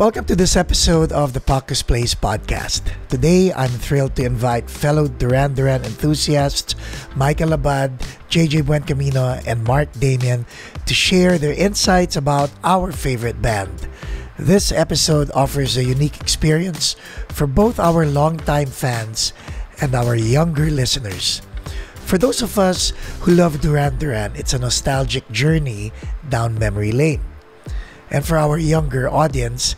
Welcome to this episode of the Paco's Place podcast. Today, I'm thrilled to invite fellow Duran Duran enthusiasts Michael Abad, JJ Buencamino, and Mark Damian to share their insights about our favorite band. This episode offers a unique experience for both our longtime fans and our younger listeners. For those of us who love Duran Duran, it's a nostalgic journey down memory lane. And for our younger audience,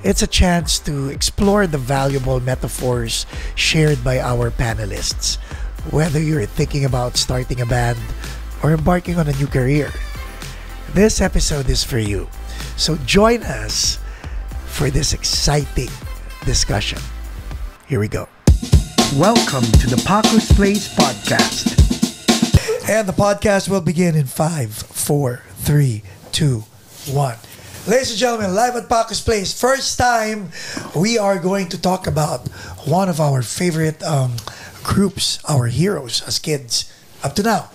it's a chance to explore the valuable metaphors shared by our panelists, whether you're thinking about starting a band or embarking on a new career. This episode is for you, so join us for this exciting discussion. Here we go. Welcome to the Paco's Place podcast. And the podcast will begin in 5, 4, 3, 2, 1. Ladies and gentlemen, live at Paco's Place. First time we are going to talk about one of our favorite groups, our heroes as kids up to now.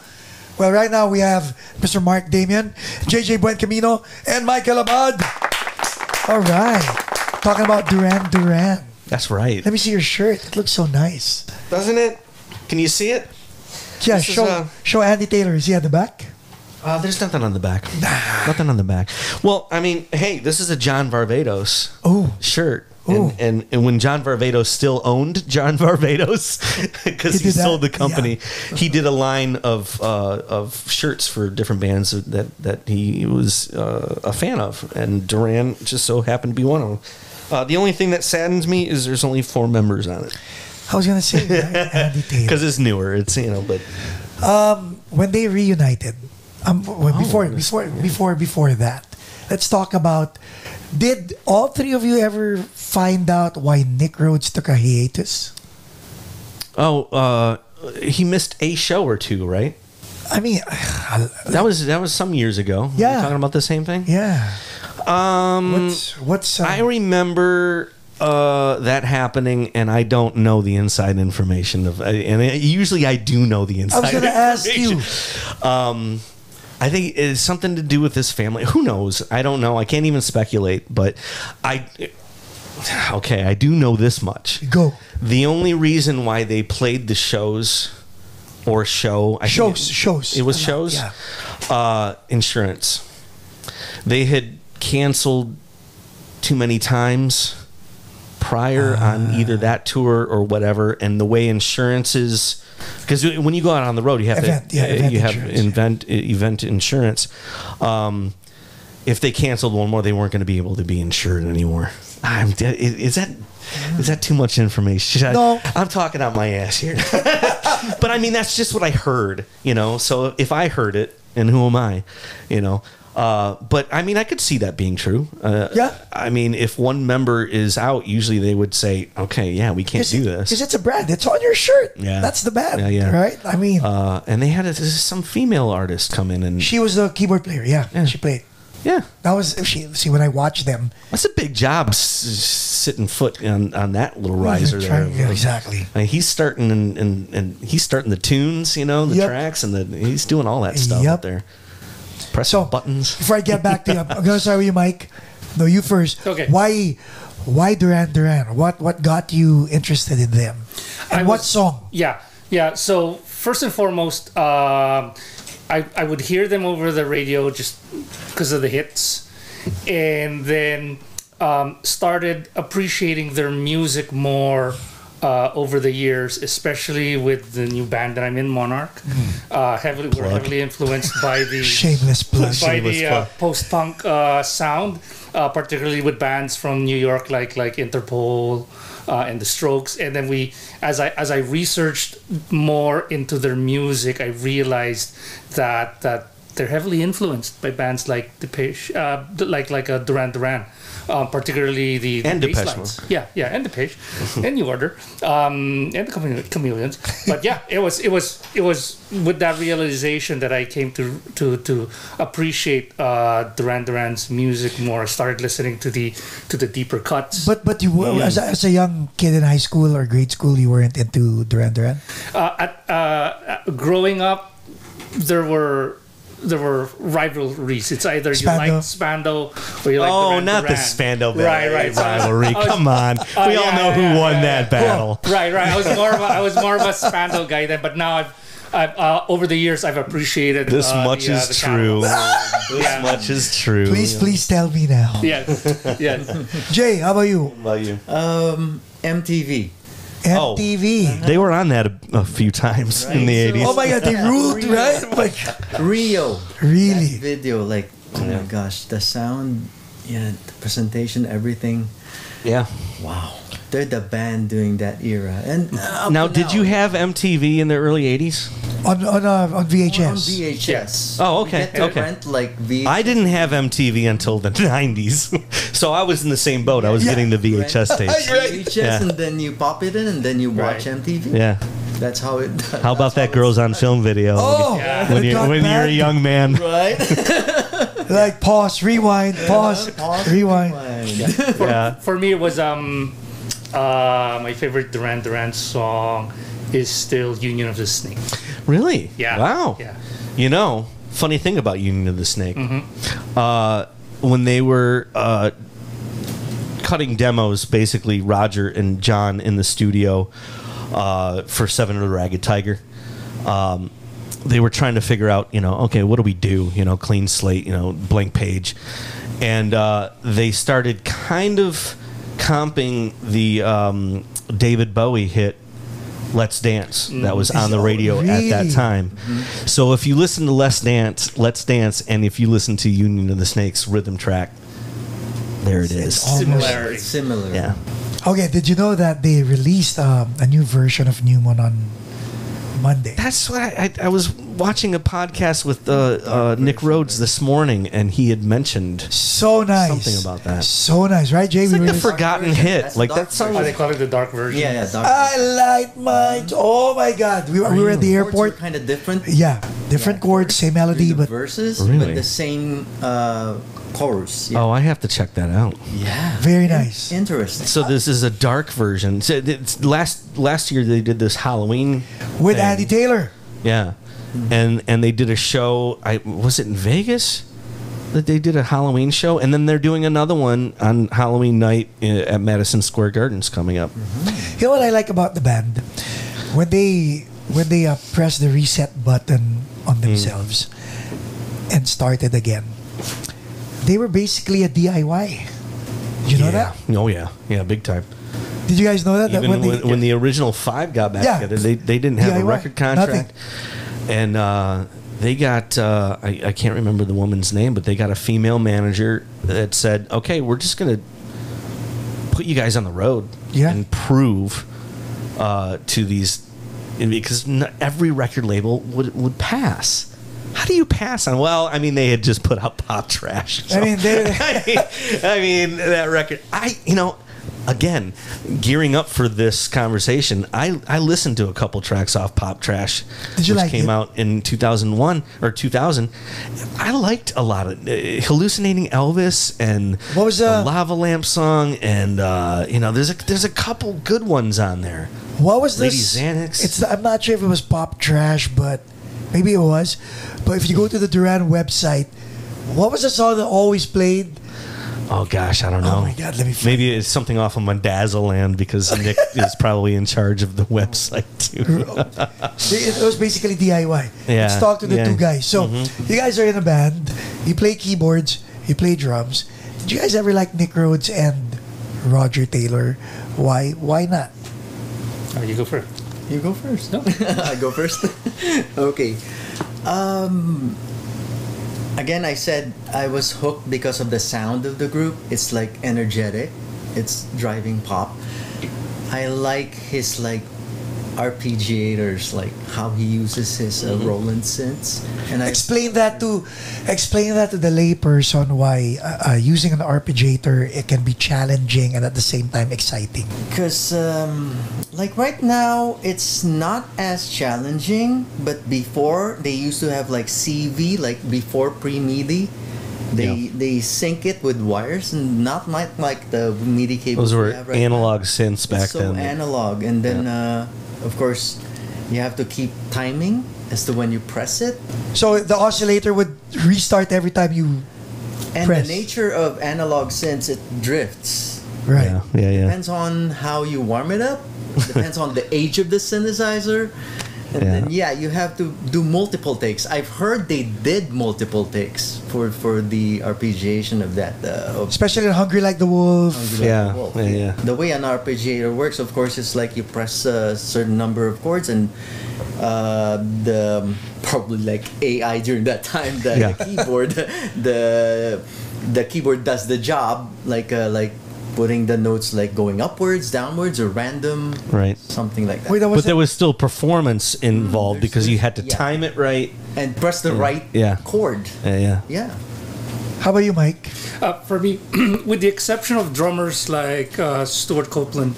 Well, right now we have Mr. Mark Damian, JJ Buencamino, and Michael Abad. All right. Talking about Duran Duran. That's right. Let me see your shirt. It looks so nice. Doesn't it? Can you see it? Yeah, show Andy Taylor. Is he at the back? There's nothing on the back. Nothing on the back. Well, I mean, hey, this is a John Varvatos shirt. And when John Varvatos still owned John Varvatos, because he sold the company, he did a line of shirts for different bands that he was a fan of, and Duran just so happened to be one of them. The only thing that saddens me is there's only 4 members on it. I was gonna say Andy Taylor because it's newer. It's but when they reunited. Before that, let's talk about, did all 3 of you ever find out why Nick Rhodes took a hiatus? He missed a show or 2, right? I mean, that was some years ago. Yeah. Are you talking about the same thing? Yeah. I remember that happening, and I don't know the inside information usually I do know the inside information. I was going to ask you. I think it's something to do with this family. Who knows? I don't know. I can't even speculate, but I do know this much. Go. The only reason why they played the shows or show... Shows. It was shows? Yeah. Insurance. They had canceled too many times prior on either that tour or whatever, and the way insurances... Because when you go out on the road, you have event insurance. If they canceled one more, they weren't going to be able to be insured anymore. Is that too much information? No, I'm talking out my ass here. But I mean, that's just what I heard. So if I heard it, and who am I? But I mean, I could see that being true. Yeah. I mean, if one member is out, usually they would say, "Okay, yeah, we can't do this because it's a brand. It's on your shirt. Yeah, that's the band. Yeah. Right. I mean, and they had some female artist come in, and she was the keyboard player. Yeah. She played. Yeah, that was she. See, when I watched them, that's a big job sitting foot on that little riser there. Yeah, exactly. I mean, he's starting and he's starting the tunes, the tracks, and he's doing all that stuff up there. Press buttons. Before I get back to you, I'm going to start with you, Mike. No, you first. Okay. Why Duran Duran? What got you interested in them? And what song? Yeah. So first and foremost, I would hear them over the radio just because of the hits, and then started appreciating their music more over the years, especially with the new band that I'm in, Monarch. We're heavily influenced by the shameless plug, post-punk sound, particularly with bands from New York like Interpol and The Strokes. And then as I researched more into their music, I realized that they're heavily influenced by bands like Depeche, like Duran Duran. Particularly the Depeche Mode. Yeah, and Depeche, and New Order, and the Chameleons. But yeah, it was with that realization that I came to appreciate Duran Duran's music more. I started listening to the deeper cuts. But you were as a young kid in high school or grade school, you weren't into Duran Duran. Growing up, there were there were rivalries. It's either you Spando. like Spando or you like Duran not the Duran. Spando Right. rivalry. Come on, we all know who won that battle. Right. I was more of a Spando guy then, but now I've over the years I've appreciated This much is the true. catalog. This much is true. Please tell me now. Yes. Jay, how about you? How about you? MTV. MTV. They were on that a few times in the Right. 80s. Oh my God, they ruled, right? Oh my God. Rio. Really? That video, like, oh my gosh, the sound, the presentation, everything. Yeah. Wow. They're the band during that era. And Now, did you have MTV in the early 80s? On VHS. On VHS. Oh, okay, You get to okay. rent, like, VHS. I didn't have MTV until the 90s. So I was in the same boat. I was getting the VHS tapes. VHS, Yeah. and then you pop it in, and then you watch MTV. Yeah. That's how it. How about that Girls on Film video? Oh, when it got you're a bad. young man. Right. Like pause, rewind, pause, rewind. Yeah. For me, it was my favorite Duran Duran song is still "Union of the Snake." Really? Yeah. Wow. Yeah. You know, funny thing about Union of the Snake. When they were cutting demos, basically Roger and John in the studio for Seven of the Ragged Tiger, they were trying to figure out, okay, what do we do? Clean slate, blank page. And they started kind of comping the David Bowie hit Let's Dance that was on the radio at that Really? time. So if you listen to Let's Dance, and if you listen to Union of the Snake's rhythm track, there it is. Similarity. It's similar. Yeah. Okay, did you know that they released a new version of Newman on Monday? That's what I was watching a podcast with Nick Rhodes this morning, and he had mentioned So nice. something about that. So nice, right, Jay? It's We like the released- forgotten version. hit. That's Like dark that song. Oh, they call it the dark version. Yeah. Dark. I light my. Oh my God, we were at the airport. Kind of different. Yeah, different chords, same melody, The but verses, Really? but the same chorus. Yeah. Oh, I have to check that out. Yeah. very nice. Interesting. So this is a dark version. So it's last year they did this Halloween With thing. Andy Taylor. Yeah, and they did a show. Was it in Vegas that they did a Halloween show, and then they're doing another one on Halloween night at Madison Square Gardens coming up. You know what I like about the band? When they press the reset button on themselves and started again, they were basically a DIY. Did you know that? Oh yeah, big time. Did you guys know that? Even that when the original Five got back Yeah. together, they didn't have a DIY, record contract, and they got I can't remember the woman's name, but they got a female manager that said, "Okay, we're just gonna put you guys on the road and prove to these." Because every record label would pass. How do you pass on? Well, I mean, they had just put out Pop Trash. So. I mean, I mean, that record. Again, gearing up for this conversation, I listened to a couple tracks off Pop Trash, Did you which like came it? out in 2001 or 2000. I liked a lot of Hallucinating Elvis and What was the Lava Lamp song, and there's a couple good ones on there. what was Lady this? Xanax. I'm not sure if it was Pop Trash, but maybe it was. But if you go to the Duran website, what was the song that always played? Oh gosh, I don't know. Oh my God, let me find Maybe it's something off of Mandazaland because Nick is probably in charge of the website too. It was basically DIY. Yeah, Let's talk to the yeah. two guys. So, you guys are in a band. You play keyboards. You play drums. Did you guys ever like Nick Rhodes and Roger Taylor? Why? Why not? You go first. You go first. No. I go first. Okay. Again, I said I was hooked because of the sound of the group. It's like energetic. It's driving pop. I like his arpeggiators, like how he uses his Roland synths. And Explain that to the layperson why using an arpeggiator it can be challenging and at the same time exciting. Because, right now, it's not as challenging, but before, they used to have CV, before pre-MIDI. They sync it with wires and not like the MIDI cables. Those were we have right analog now. synths back It's so then. analog, and then of course you have to keep timing as to when you press it. So the oscillator would restart every time you And press. the nature of analog synths, it drifts. Right. Yeah. Depends on how you warm it up. Depends on the age of the synthesizer. And then you have to do multiple takes. I've heard they did multiple takes for the arpeggiation of that. Especially in Hungry Like the Wolf. Yeah. The way an arpeggiator works, of course, is like you press a certain number of chords, and the probably like AI during that time, the keyboard, the keyboard does the job, like putting the notes like going upwards, downwards, or random, Right. something like that. Wait, But there was still performance involved because you had to time it right. And press the right chord. Yeah. Yeah. How about you, Mike? For me, with the exception of drummers like Stuart Copeland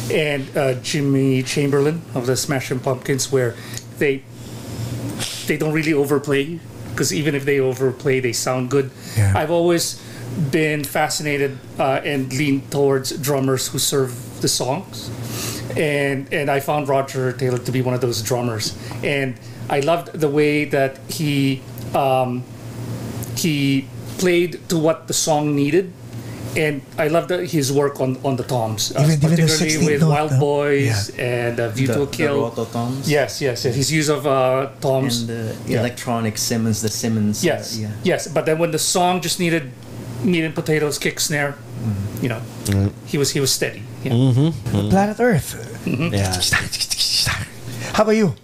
and Jimmy Chamberlain of the Smashing Pumpkins, where they don't really overplay, because even if they overplay, they sound good. Yeah. I've always been fascinated and leaned towards drummers who serve the songs, and I found Roger Taylor to be one of those drummers, and I loved the way that he played to what the song needed, and I loved his work on the toms, Even the particularly 16th with note, Wild no? Boys and View to a The Kill. roto toms. Yes, his use of toms. And the electronic Simmons, the Simmons. Yes, yes. But then when the song just needed meat and potatoes, kick, snare, he was steady. Yeah. Planet Earth. Yeah. How about you?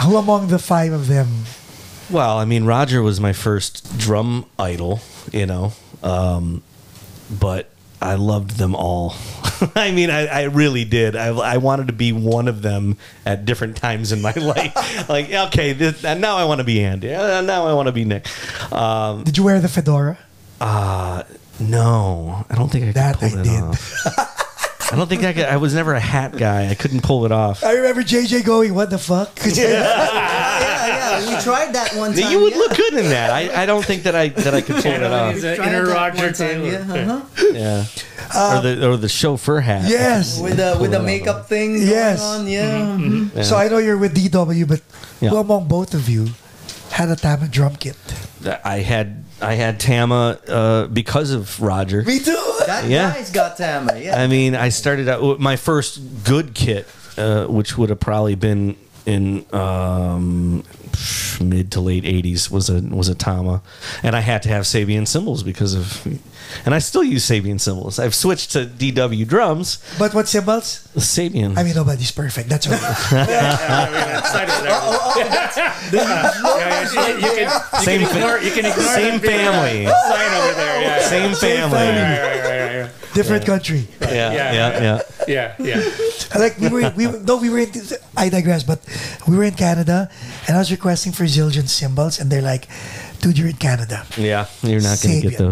Who among the five of them? Well, I mean, Roger was my first drum idol, but I loved them all. I mean, I really did. I wanted to be one of them at different times in my life. Like, okay, now I want to be Andy. Now I want to be Nick. Did you wear the fedora? No, I don't think I That could pull I it did. off. I don't think I could. I was never a hat guy. I couldn't pull it off. I remember JJ going, "What the fuck?" We tried that one time. You would look good in that. I don't think that I could pull it off. He's We an tried inner that Roger one time, Taylor. Yeah. Or the chauffeur hat. Yes. With the makeup thing going Yes. on, yeah. So I know you're with DW, but Yeah. who among both of you had a Tama drum kit? I had Tama because of Roger. Me too. That Yeah. guy's got Tama, yeah. I mean, I started out with my first good kit, which would have probably been in mid to late '80s, was a Tama, and I had to have Sabian cymbals because of, and I still use Sabian cymbals. I've switched to DW drums. But what cymbals? Sabian. I mean, nobody's perfect. That's okay. Same You can ignore same that big, family. sign over there. Yeah. Same family. Right. Different country. Yeah. Yeah. Like we were in. I digress, but we were in Canada, and I was requesting for Zildjian cymbals, and they're like, "Dude, you're in Canada. Yeah, you're not going to get Sabian.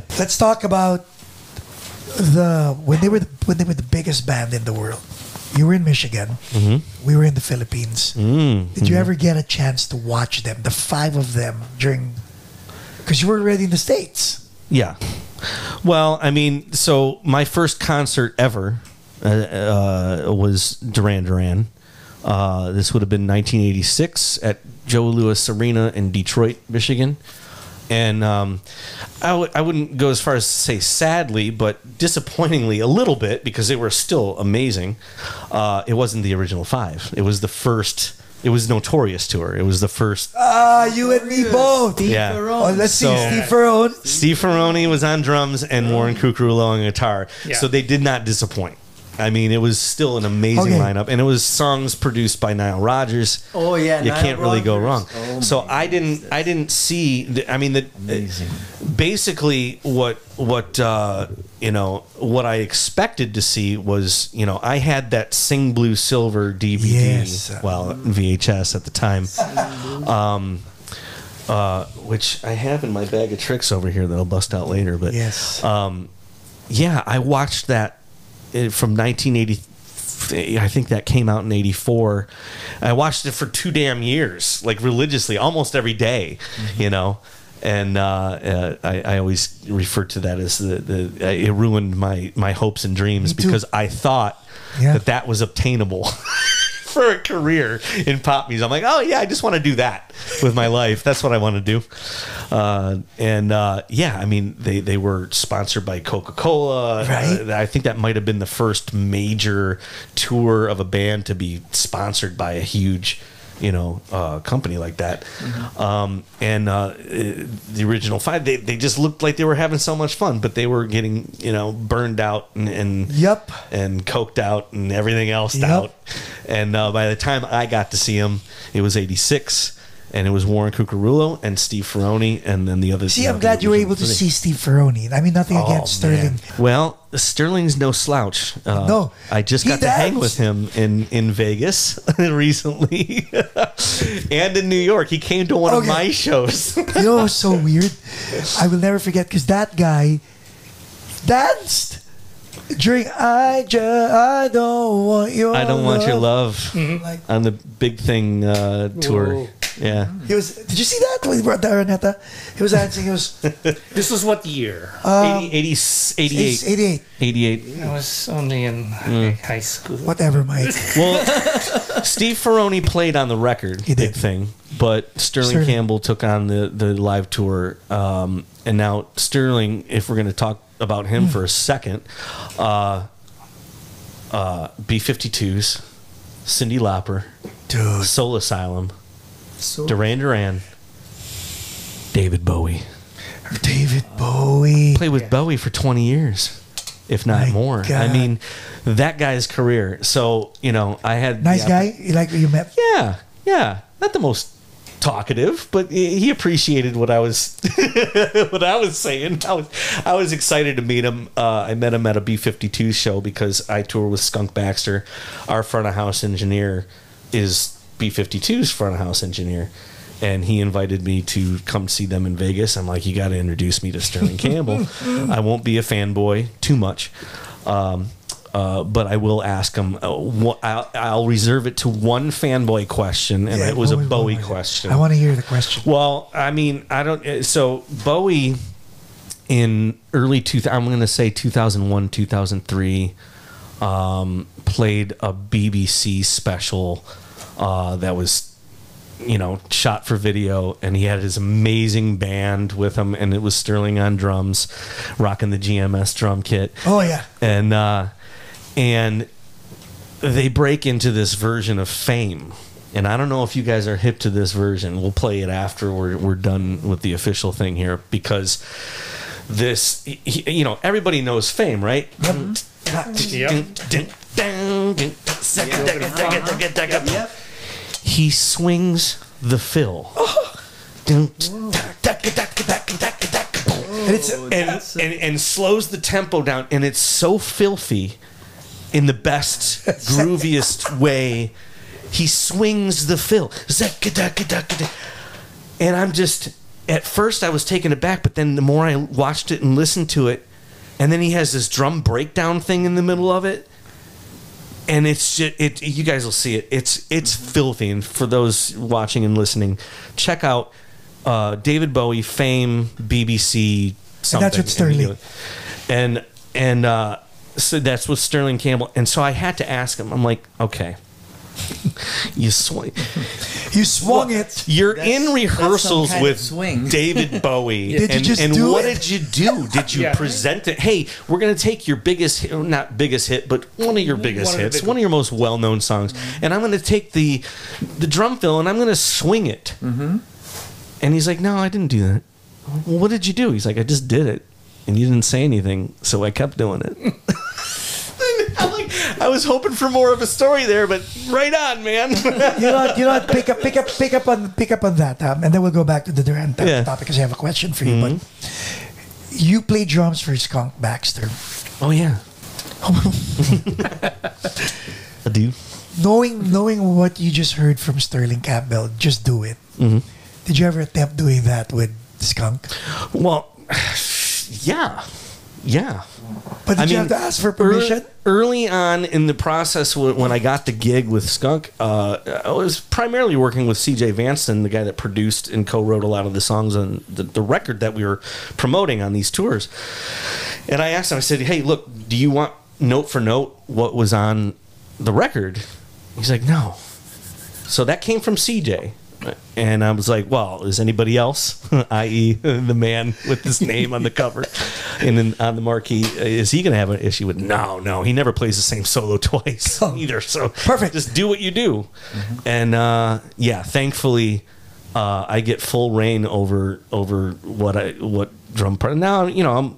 those. Let's talk about when they were the biggest band in the world. You were in Michigan. We were in the Philippines. Did you ever get a chance to watch them, the five of them, because you were already in the States? Yeah. Well, I mean, so my first concert ever was Duran Duran. This would have been 1986 at Joe Louis Arena in Detroit, Michigan. And I wouldn't go as far as to say sadly, but disappointingly a little bit, because they were still amazing. It wasn't the original five. It was the first. It was Notorious tour. It was the first. You and me both. Steve Yeah. Ferrone. Oh, let's see, So- Steve Ferrone. Steve Ferrone was on drums and Warren Cucurullo on guitar. Yeah. So they did not disappoint. I mean, it was still an amazing Okay. lineup, and it was songs produced by Nile Rodgers. Oh, yeah, you Nile can't really go Rodgers. wrong. Oh, So my I didn't see. Amazing. Basically, what I expected to see was, I had that Sing Blue Silver DVD, Yes. VHS at the time, which I have in my bag of tricks over here that I'll bust out later. But Yes. I watched that from 1980. I think that came out in '84. I watched it for 2 damn years, like religiously, almost every day, And I always refer to that as it ruined my hopes and dreams, Me too. because I thought Yeah. that was obtainable for a career in pop music. I'm like, oh yeah, I just want to do that with my life. That's what I want to do. Yeah, I mean, they were sponsored by Coca-Cola. Right. I think that might have been the first major tour of a band to be sponsored by a huge, company like that. The original five, they just looked like they were having so much fun, but they were getting, burned out and and coked out and everything else out. And by the time I got to see them, it was 86. And it was Warren Cucurullo and Steve Ferroni, and then the other. See, I'm glad you were able to see Steve Ferroni. I mean, nothing against Sterling. Man. Well, Sterling's no slouch. No, I just got to hang with him in Vegas recently, and in New York. He came to one of my shows. You know, it was so weird. I will never forget because that guy danced during I don't want your love on the Big Thing tour. Whoa. Yeah. He was. Did you see that when he brought the Araneta? He was dancing. He was. This was what year? 88. 88. I was only in high school. Whatever, Mike. Well, Steve Ferroni played on the record, Big Thing, but Sterling Campbell took on the live tour. And now Sterling, if we're going to talk about him for a second, B-52s, Cyndi Lauper, Dude. Soul Asylum, Duran Duran, David Bowie. David Bowie. Played with Bowie for 20 years, if not more. God. I mean, that guy's career. So, I had... Nice guy? You like what you met? Yeah. Not the most talkative, but he appreciated what I was saying. I was excited to meet him. I met him at a B-52 show because I tour with Skunk Baxter. Our front of house engineer is B-52's front of house engineer, and he invited me to come see them in Vegas. I'm like, you got to introduce me to Sterling Campbell. I won't be a fanboy too much, but I will ask him. I'll reserve it to one fanboy question, and it was a Bowie question. I want to hear the question. Well, I mean, I don't. So Bowie in early 2000, I'm going to say 2001, 2003, played a BBC special that was, shot for video, and he had his amazing band with him, and it was Sterling on drums, rocking the GMS drum kit. Oh yeah, and they break into this version of Fame, and I don't know if you guys are hip to this version. We'll play it after we're done with the official thing here, because this, everybody knows Fame, right? Yep. He swings the fill. And slows the tempo down, and it's so filthy in the best, grooviest way. He swings the fill. And I'm just, at first I was taken aback, but then the more I watched it and listened to it, and then he has this drum breakdown thing in the middle of it. And it's just, you guys will see it. It's filthy. And for those watching and listening, check out David Bowie, Fame, BBC, something. And that's what Sterling. And so that's with Sterling Campbell. And so I had to ask him. I'm like, okay, you swung it. You're in rehearsals with swing. David Bowie. Did you just do what it? did you do? Did you present it? Hey, we're going to take your biggest hit, not biggest hit, but one of your biggest hits, one of your most well-known songs, and I'm going to take the drum fill and I'm going to swing it. And he's like, no, I didn't do that. Well, what did you do? He's like, I just did it, and you didn't say anything, so I kept doing it. I was hoping for more of a story there, but right on, man. you know what? Pick up on that, and then we'll go back to the Duran topic because I have a question for you. But you play drums for Skunk Baxter. Oh yeah, I do. Knowing what you just heard from Sterling Campbell, just do it. Did you ever attempt doing that with Skunk? Well, yeah. But did you have to ask for permission? Early on in the process, when I got the gig with Skunk, I was primarily working with C.J. Vanston, the guy that produced and co-wrote a lot of the songs on the record that we were promoting on these tours. And I asked him, I said, hey, look, do you want note for note what was on the record? He's like, no. So that came from CJ. And I was like, well, is anybody else, i.e. the man with his name on the cover and then on the marquee, is he going to have an issue with? No, he never plays the same solo twice either. So perfect. Just do what you do. And yeah, thankfully, I get full reign over what drum part. Now, you know,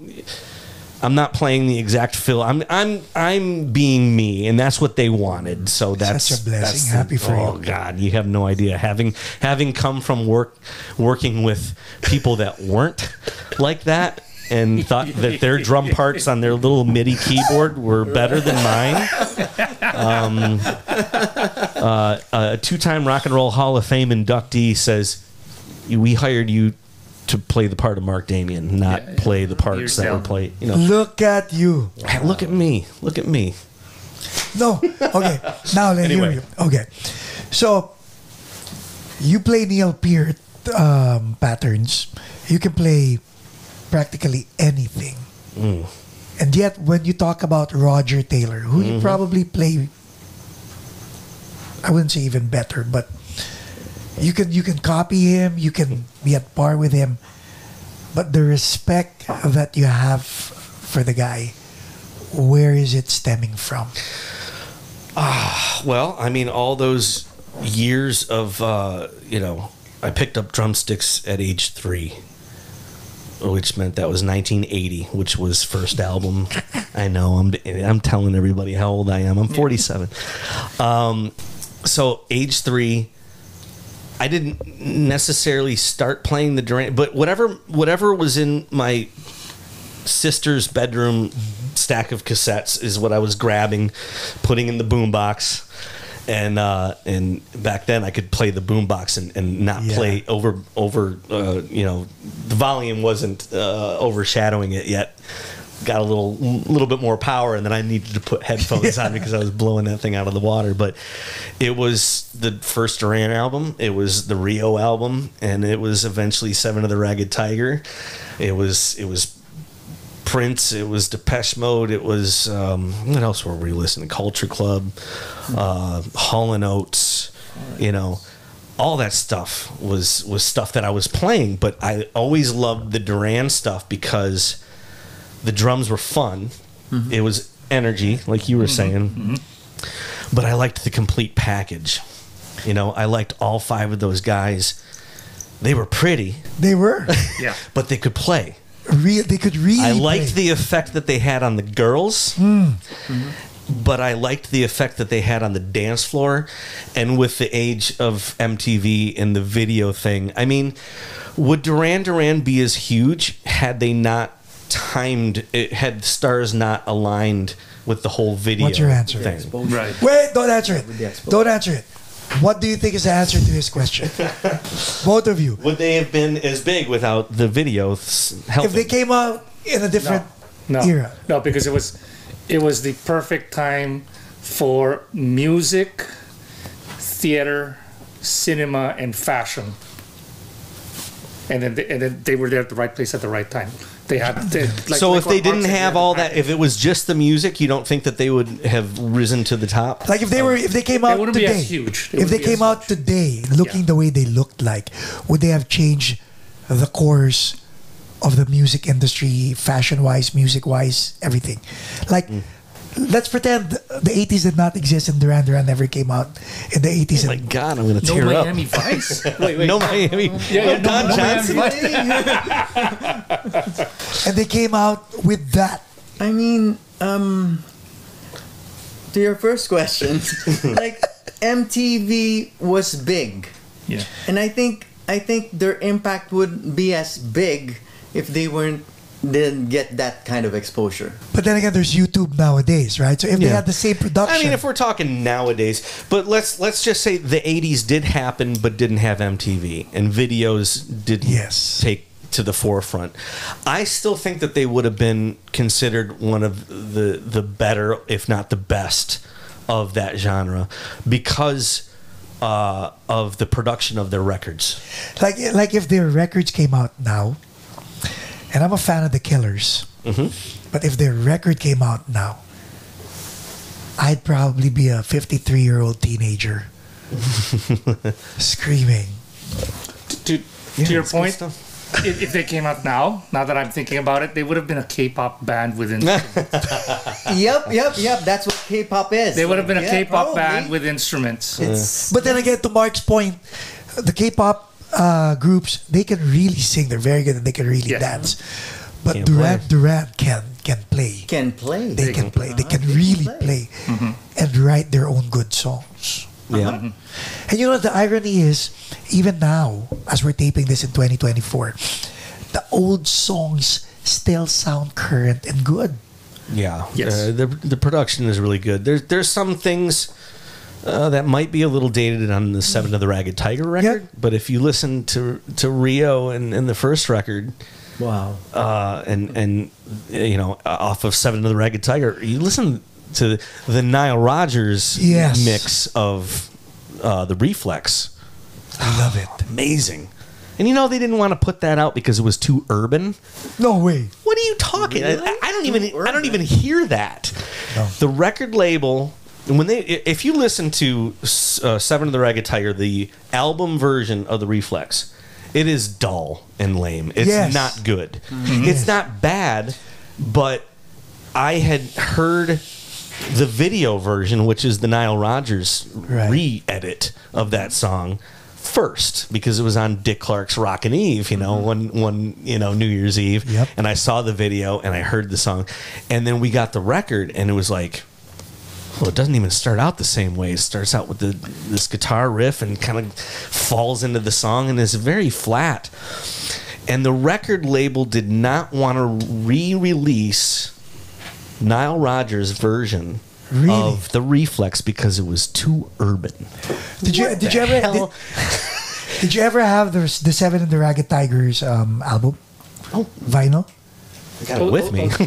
I'm not playing the exact fill. I'm being me, and that's what they wanted. So that's such a blessing. That's Happy for you. Oh God, you have no idea. Having come from working with people that weren't like that and thought that their drum parts on their little MIDI keyboard were better than mine. A two-time Rock and Roll Hall of Fame inductee says, "We hired you to play the part of Mark Damian, not play the parts that were played." You know, look at you. Look at me. Look at me. No. Okay. Now let me hear you. Okay. So you play Neil Peart patterns. You can play practically anything. And yet when you talk about Roger Taylor, who you probably play, I wouldn't say even better, but you can copy him, you can be at par with him, but the respect that you have for the guy, where is it stemming from? Well, I mean, all those years of, you know, I picked up drumsticks at age 3, which meant that was 1980, which was first album. I know, I'm telling everybody how old I am. I'm 47. So age 3, I didn't necessarily start playing the Duran, but whatever was in my sister's bedroom stack of cassettes is what I was grabbing, putting in the boombox, and back then I could play the boombox and not play over you know, the volume wasn't overshadowing it yet. Got a little bit more power, and then I needed to put headphones on because I was blowing that thing out of the water. But it was the first Duran album, it was the Rio album, and it was eventually Seven of the Ragged Tiger. It was Prince, it was Depeche Mode, it was what else were we listening? Culture Club, Hall & Oates, you know. All that stuff was stuff that I was playing, but I always loved the Duran stuff because the drums were fun. It was energy, like you were saying. But I liked the complete package. You know, I liked all 5 of those guys. They were pretty. They were. Yeah. But they could play. They could really I liked play. the effect that they had on the girls. But I liked the effect that they had on the dance floor. And with the age of MTV and the video thing, I mean, would Duran Duran be as huge had they not timed it, had stars not aligned with the whole video? What's your answer? Thing? Right. Wait, don't answer it. Don't answer it. What do you think is the answer to his question? Both of you. Would they have been as big without the video helping? If they came out in a different era. No, because it was the perfect time for music, theater, cinema, and fashion. And then they were there at the right place at the right time. So if they didn't have all that, if it was just the music, you don't think that they would have risen to the top? Like if they came out wouldn't today, be as huge. If they came out today, looking the way they looked like, would they have changed the course of the music industry, fashion-wise, music-wise, everything? Like, let's pretend the 80s did not exist and Duran Duran never came out in the 80s. Oh my God, I'm going to No tear up. Miami Vice. wait. No Miami. Don Johnson. And they came out with that. I mean, to your first question, like MTV was big, Yeah. and I think their impact wouldn't be as big if they didn't get that kind of exposure. But then again, there's YouTube nowadays, right? So if they had the same production, I mean, if we're talking nowadays, but let's just say the 80s did happen, but didn't have MTV, and videos didn't take to the forefront. I still think that they would have been considered one of the better, if not the best, of that genre because of the production of their records. Like if their records came out now, and I'm a fan of the Killers, but if their record came out now, I'd probably be a 53-year-old teenager screaming. To your point, if they came out now that I'm thinking about it, they would have been a K-pop band with instruments. Yep. That's what K-pop is. They would have been a K-pop probably. band with instruments. But then again, to Mark's point, the K-pop groups, they can really sing. They're very good and they can really dance. But Can't Duran can play. Can play. They can play. They can really play and write their own good songs. Yeah. And you know, the irony is, even now, as we're taping this in 2024, the old songs still sound current and good. Yeah. Yes. The production is really good. There's some things that might be a little dated on the Seven of the Ragged Tiger record, but if you listen to Rio and the first record, Wow. and you know, off of Seven of the Ragged Tiger, you listen to the Nile Rodgers mix of the Reflex. I love it. Amazing. And you know, they didn't want to put that out because it was too urban. No way. What are you talking? Really? I don't even hear that. No. The record label, if you listen to Seven of the Ragged Tiger, the album version of the Reflex, it is dull and lame. It's not good. It's not bad, but I had heard the video version, which is the Nile Rodgers re-edit of that song first, because it was on Dick Clark's Rockin' Eve, you know, one New Year's Eve. Yep. And I saw the video and I heard the song, and then we got the record and it was like, well, it doesn't even start out the same way. It starts out with this guitar riff and kind of falls into the song and is very flat. And the record label did not want to re-release Nile Rodgers' version of the Reflex because it was too urban. Did you ever have the Seven and the Ragged Tigers album? Vinyl? I got it with me. Is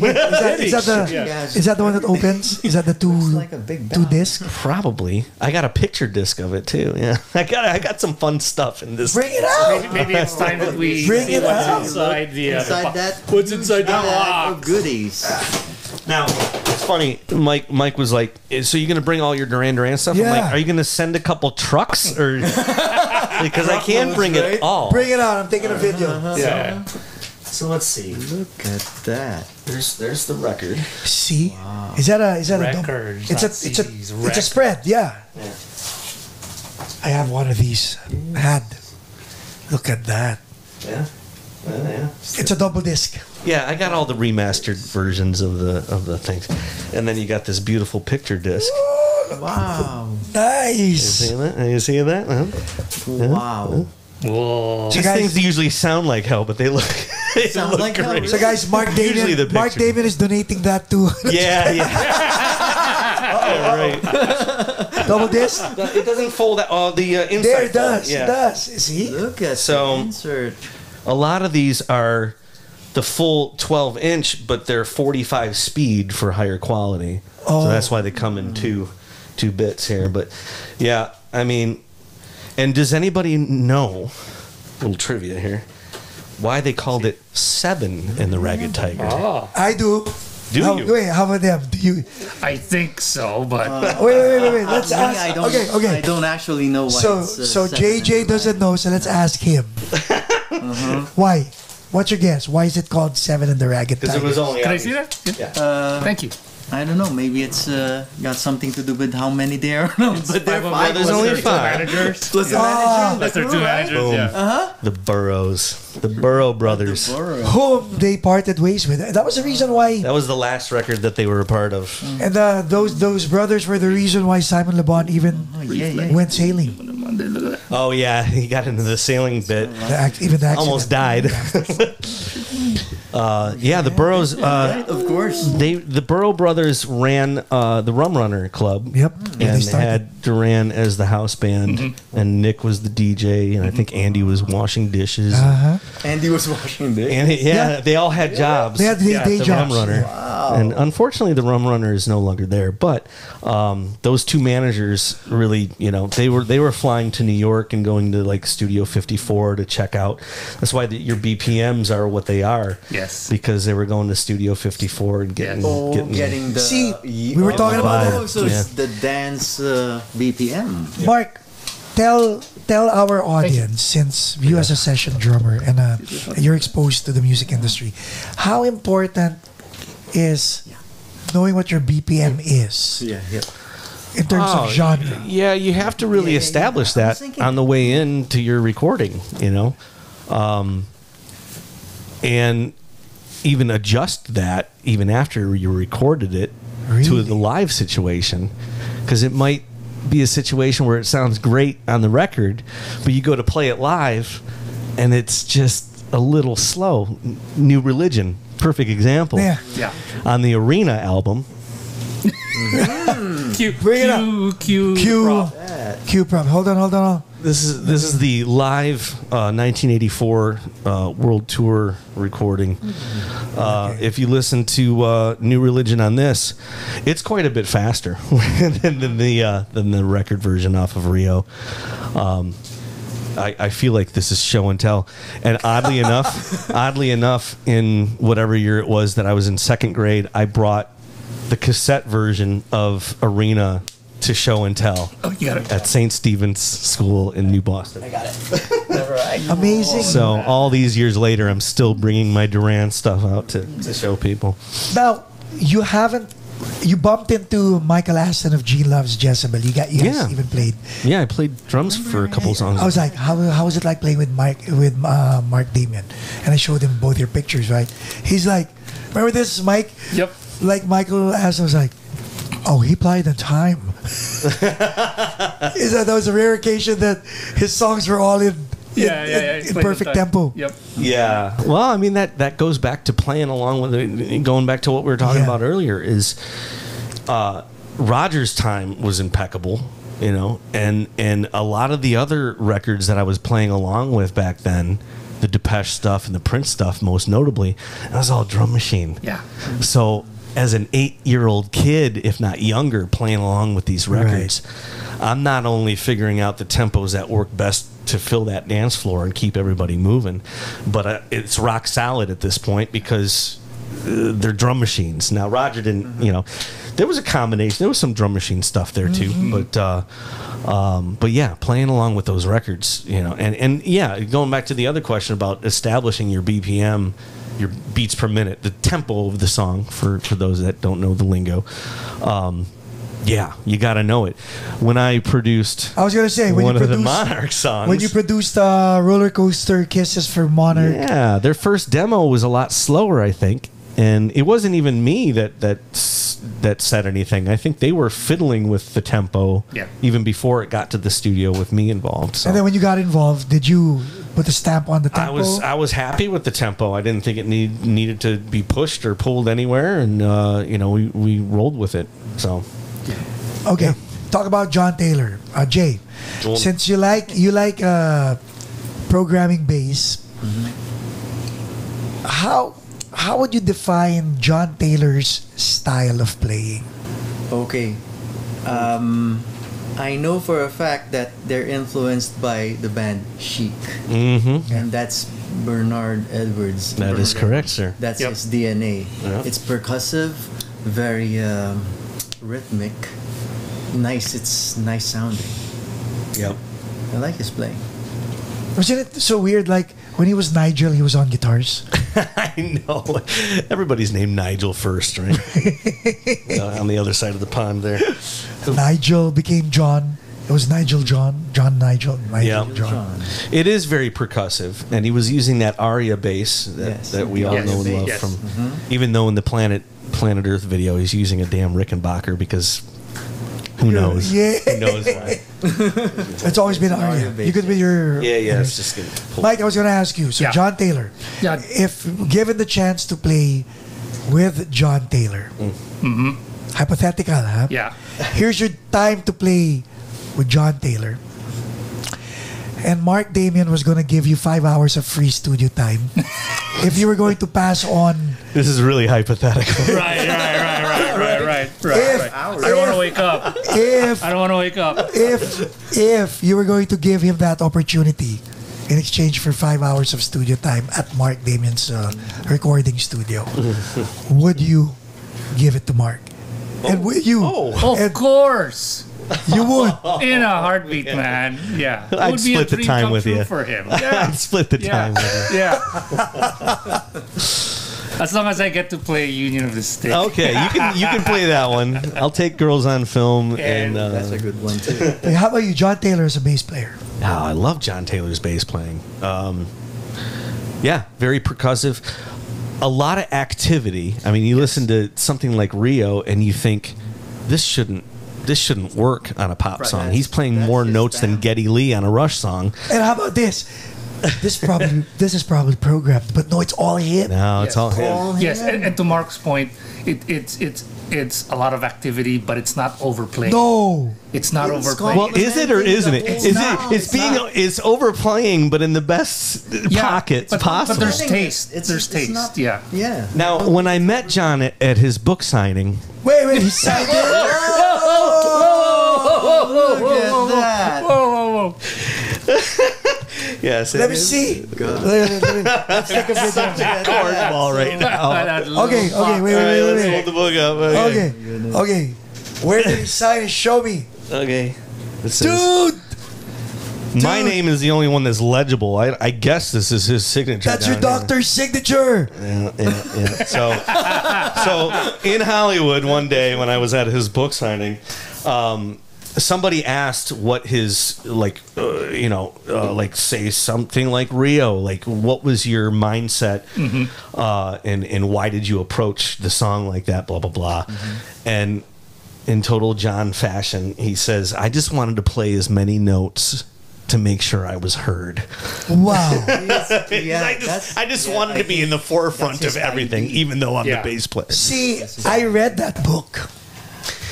that the one that opens? Is that the two It's like a big two bell. disc? Probably. I got a picture disc of it too. Yeah, I got some fun stuff in this. Bring it out. Maybe it's time that we Bring see it what's out. inside the Inside that. what's inside that bag of box. goodies. Now, it's funny. Mike was like, "So you're gonna bring all your Duran Duran stuff?" I'm Yeah. like, "Are you gonna send a couple trucks or?" Because I can't bring it all. Bring it out. I'm taking a video. Yeah. So let's see. Look at that. There's the record. See? Is that a Records, It's not a CDs, it's a spread. Yeah. Yeah. I have one of these. Look at that. Yeah. Yeah. It's a double disc. Yeah, I got all the remastered versions of the things, and then you got this beautiful picture disc. Wow. You Nice. see that? You see that? Wow. Whoa. These guys- things usually sound like hell, but they look Sounds look like hell, great. really. So guys, Mark Usually the Damon picture. is donating that to Yeah, yeah. Right. double disc. It doesn't fold out. Oh, the inside. There it does. fold, yeah. It does. See? Look at So- the insert. A lot of these are the full 12-inch, but they're 45 speed for higher quality. Oh. So that's why they come in two bits here. But yeah, I mean, and does anybody know? Little trivia here. Why they called it 7 in the Ragged Tiger? Oh, I do. Do you? Wait, how about them? Do you? I think so, but Wait. Let's Me, ask. I don't, Okay. I don't actually know why So it's, JJ seven. doesn't know, so let's ask him. Why? What's your guess? Why is it called Seven and the Ragged Because it Tiger? was only. can I see that? Yeah. Thank you. I don't know. Maybe it's got something to do with how many there are. No, but there are five. there's Plus only their two 5. managers. Plus the Ah. manager. Plus their two managers. Boom. Yeah. The Burrows. The Burrow brothers. Whom they parted ways with. That was the reason why. That was the last record that they were a part of. And those brothers were the reason why Simon Le Bon even Yeah. went sailing. Oh yeah, he got into the sailing bit. Even the accident. Almost died. Yeah, the Burrows. Of course. The Burrow brothers ran the Rum Runner Club. Yep. They And started. had Duran as the house band, and Nick was the DJ, and I think Andy was washing dishes. Andy was washing this. And they all had jobs. They had day the jobs. Rum Runner. And unfortunately, the Rum Runner is no longer there. But those two managers really, they were flying to New York and going to like Studio 54 to check out. That's why your BPMs are what they are. Yeah. Yes. because they were going to Studio 54 and getting Getting the See, we were talking about that. so it's the dance BPM. Mark, tell our audience, since you as a session drummer and you're exposed to the music industry, how important is knowing what your BPM is Yeah. in terms of genre? Yeah, you have to really establish I was that thinking- on the way into your recording, and even adjust that even after you recorded it to Really? the live situation, because it might be a situation where it sounds great on the record, but you go to play it live and it's just a little slow. New Religion, perfect example. Yeah. Yeah. On the Arena album, Bring it up. Q prop. Q prop. Hold on. this is the live 1984 World Tour recording. If you listen to New Religion on this, it's quite a bit faster than the record version off of Rio. I feel like this is show and tell, and oddly enough, in whatever year it was that I was in second grade, I brought the cassette version of Arena to show and tell at St. Stephen's School in New Boston. Amazing. So all these years later, I'm still bringing my Duran stuff out to show people. Now, you bumped into Michael Aston of Gene Loves Jezebel. You guys Yeah. even played. Yeah, I played drums for a couple songs. I was like, how was it like playing with Mark Damian? And I showed him both your pictures, right? He's like, remember this, Mike? Yep. Like Michael Aston was like, oh, he played in time. That was a rare occasion that his songs were all in perfect tempo. Yep. Yeah. Well, I mean that goes back to playing along with it, going back to what we were talking about earlier. Is Roger's time was impeccable, and a lot of the other records that I was playing along with back then, the Depeche stuff and the Prince stuff, most notably, that was all drum machine. Yeah. So as an 8-year-old kid, if not younger, playing along with these records, I'm not only figuring out the tempos that work best to fill that dance floor and keep everybody moving, but it's rock solid at this point because they're drum machines. Now, Roger didn't, there was a combination. There was some drum machine stuff there too, but yeah, playing along with those records, and yeah, going back to the other question about establishing your BPM, your beats per minute, the tempo of the song for those that don't know the lingo. Yeah, you got to know it. When I produced, I was gonna say one of the Monarch songs, when you produced Roller Coaster Kisses for Monarch. Yeah, their first demo was a lot slower, I think, and it wasn't even me that said anything. I think they were fiddling with the tempo, even before it got to the studio with me involved. So. And then when you got involved, did you put a stamp on the tempo? I was happy with the tempo. I didn't think it needed to be pushed or pulled anywhere, and we rolled with it. So. Okay, talk about John Taylor. Jay, since you like programming bass, how would you define John Taylor's style of playing? Okay. I know for a fact that they're influenced by the band Chic. Mm-hmm. And that's Bernard Edwards. That is correct, sir. That's his DNA. Yep. It's percussive, very rhythmic. Nice. It's nice sounding. Yep. I like his playing. Wasn't it so weird? Like when he was Nigel, he was on guitars. I know. Everybody's named Nigel first, right? On the other side of the pond there. Nigel became John. It was Nigel John. Nigel John. It is very percussive, and he was using that aria bass that we all know and love from. Even though in the Planet Earth video, he's using a damn Rickenbacker because. Who knows? Yeah. Who knows why? It's always been aria. You could be your. Yeah. It's just gonna Mike, I was going to ask you. So John Taylor, if given the chance to play with John Taylor, hypothetical, huh? Yeah. Here's your time to play with John Taylor, and Mark Damian was going to give you 5 hours of free studio time. If you were going to pass on. This is really hypothetical. Right. I don't want to wake up. I don't want to wake up. If you were going to give him that opportunity, in exchange for 5 hours of studio time at Mark Damian's recording studio. Would you give it to Mark? And would you? Of course. You would. In a heartbeat, man. Yeah. It I'd would be a split the dream time come with true you. for him. Yeah. I'd split the time with you. Yeah. As long as I get to play Union of the Stick. Okay, you can play that one. I'll take Girls on Film, and That's a good one too. Hey, how about you? John Taylor as a bass player. oh, I love John Taylor's bass playing. Yeah, very percussive. A lot of activity. I mean, you listen to something like Rio, and you think this shouldn't work on a pop Right, song. that's- He's playing that's more his notes than style. Geddy Lee on a Rush song. And how about this? This is probably programmed, but no, it's all him. No, it's all him. All Yes, him. and to Mark's point, it's a lot of activity, but it's not overplaying. No. It's not It's overplaying. Well, is it or isn't it? It's Is not. it? It's overplaying, but in the best pockets but, possible. But there's It's- taste. it's- There's it's taste. not- Yeah. Yeah. Now, when I met John at his book signing, Wait, he signed it. Look at that. Whoa. yes, Let me see. Let's take a video. cornball right now. Okay, wait. All right, let's hold the book up. Okay. Where did he sign it? Show me. Okay. It says, Dude, my name is the only one that's legible. I guess this is his signature. that's your down here. doctor's signature. Yeah. So in Hollywood one day when I was at his book signing, somebody asked what his like say something like Rio, like what was your mindset, and why did you approach the song like that, blah blah blah, and in total John fashion, he says, I just wanted to play as many notes to make sure I was heard. Wow. I just wanted to be in the forefront that's of his everything, ID. even though I'm Yeah. the bass player. See, I read that book.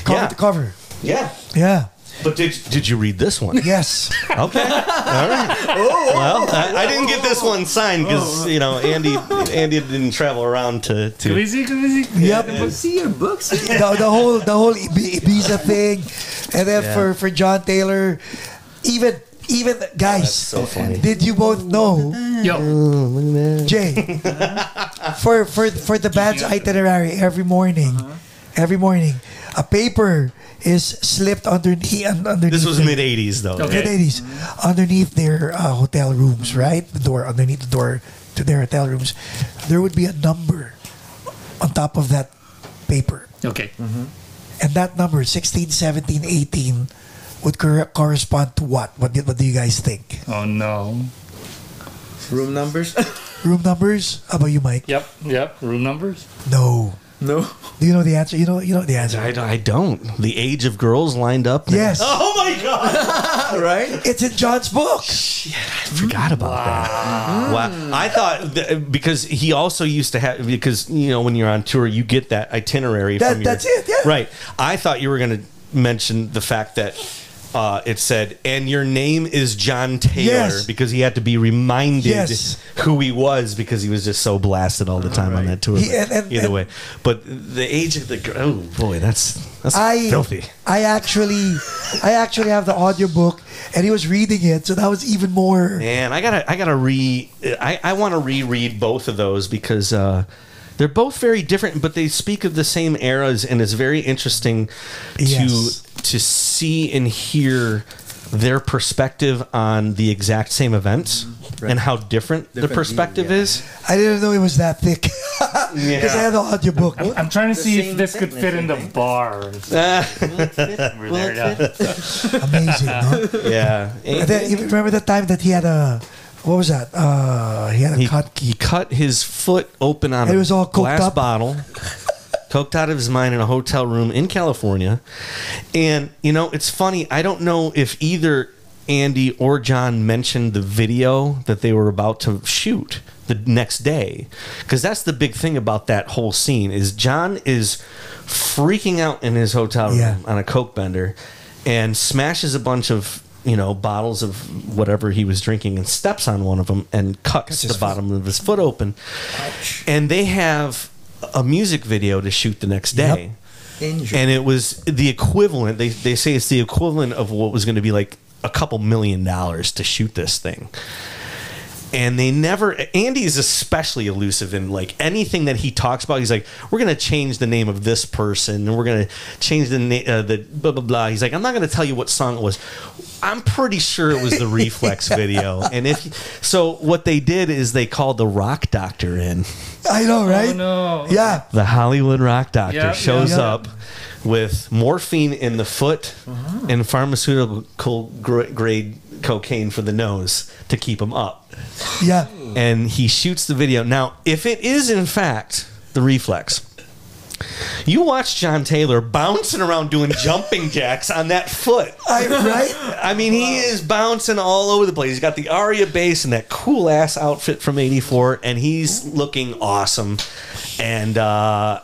Cover Yeah. to cover. Yeah. Yeah. But did you read this one? Yes. Okay. All right. Well, I didn't get this one signed because Andy didn't travel around to. Come easy. Yep. See your books. the whole Ibiza thing, and then for John Taylor, even guys. So funny. Did you both know, Yo. Jay, for the band's itinerary every morning, a paper is slipped underneath. This was mid '80s though. Okay. Mid-80s, underneath their hotel rooms, right? Underneath the door to their hotel rooms, there would be a number on top of that paper. Okay. And that number, 16, 17, 18, would correspond to what? What do you guys think? Oh no. Room numbers? Room numbers? How about you, Mike? Yep. Room numbers. No. No. Do you know the answer? You know the answer. I don't. The age of girls lined up. Yes. Oh my God! Right? It's in John's book. I forgot about that. Wow. I thought because he also used to have, because when you're on tour you get that itinerary from your. That's it. Yeah. Right. I thought you were going to mention the fact that it said, and your name is John Taylor, Yes. because he had to be reminded Yes. who he was because he was just so blasted all the time on that tour. But either way, but the age of the girl, oh boy, that's filthy. I actually have the audiobook, and he was reading it, so that was even more. Man, I want to reread both of those because they're both very different, but they speak of the same eras, and it's very interesting Yes. to see and hear their perspective on the exact same events and how different the perspective is. I didn't know it was that thick because I had the audiobook. I'm trying to see if same this could fit in the thickness, bar. Will it fit? Amazing, no? Yeah. And then, you remember the time that he had a, what was that? He had a cut. He cut his foot open on It a was all coked glass up. bottle, coked out of his mind in a hotel room in California. And, it's funny. I don't know if either Andy or John mentioned the video that they were about to shoot the next day. Because that's the big thing about that whole scene is John is freaking out in his hotel room Yeah. on a coke bender and smashes a bunch of bottles of whatever he was drinking and steps on one of them and cuts the bottom of his foot open. And they have a music video to shoot the next day. Injury. And it was the equivalent, they say it's the equivalent of what was going to be like $2 million to shoot this thing. And they never. Andy is especially elusive in like anything that he talks about. He's like, we're gonna change the name of this person, and we're gonna change the name, the blah blah blah. He's like, I'm not gonna tell you what song it was. I'm pretty sure it was the Reflex video. And so, what they did is they called the Rock Doctor in. I know, right? Oh, no. Yeah. The Hollywood Rock Doctor Yep, shows yep. up with morphine in the foot and pharmaceutical grade cocaine for the nose to keep him up. Yeah. And he shoots the video. Now, if it is in fact the Reflex, you watch John Taylor bouncing around doing jumping jacks on that foot. Right? I mean, he is bouncing all over the place. He's got the Aria bass and that cool ass outfit from '84, and he's looking awesome. And I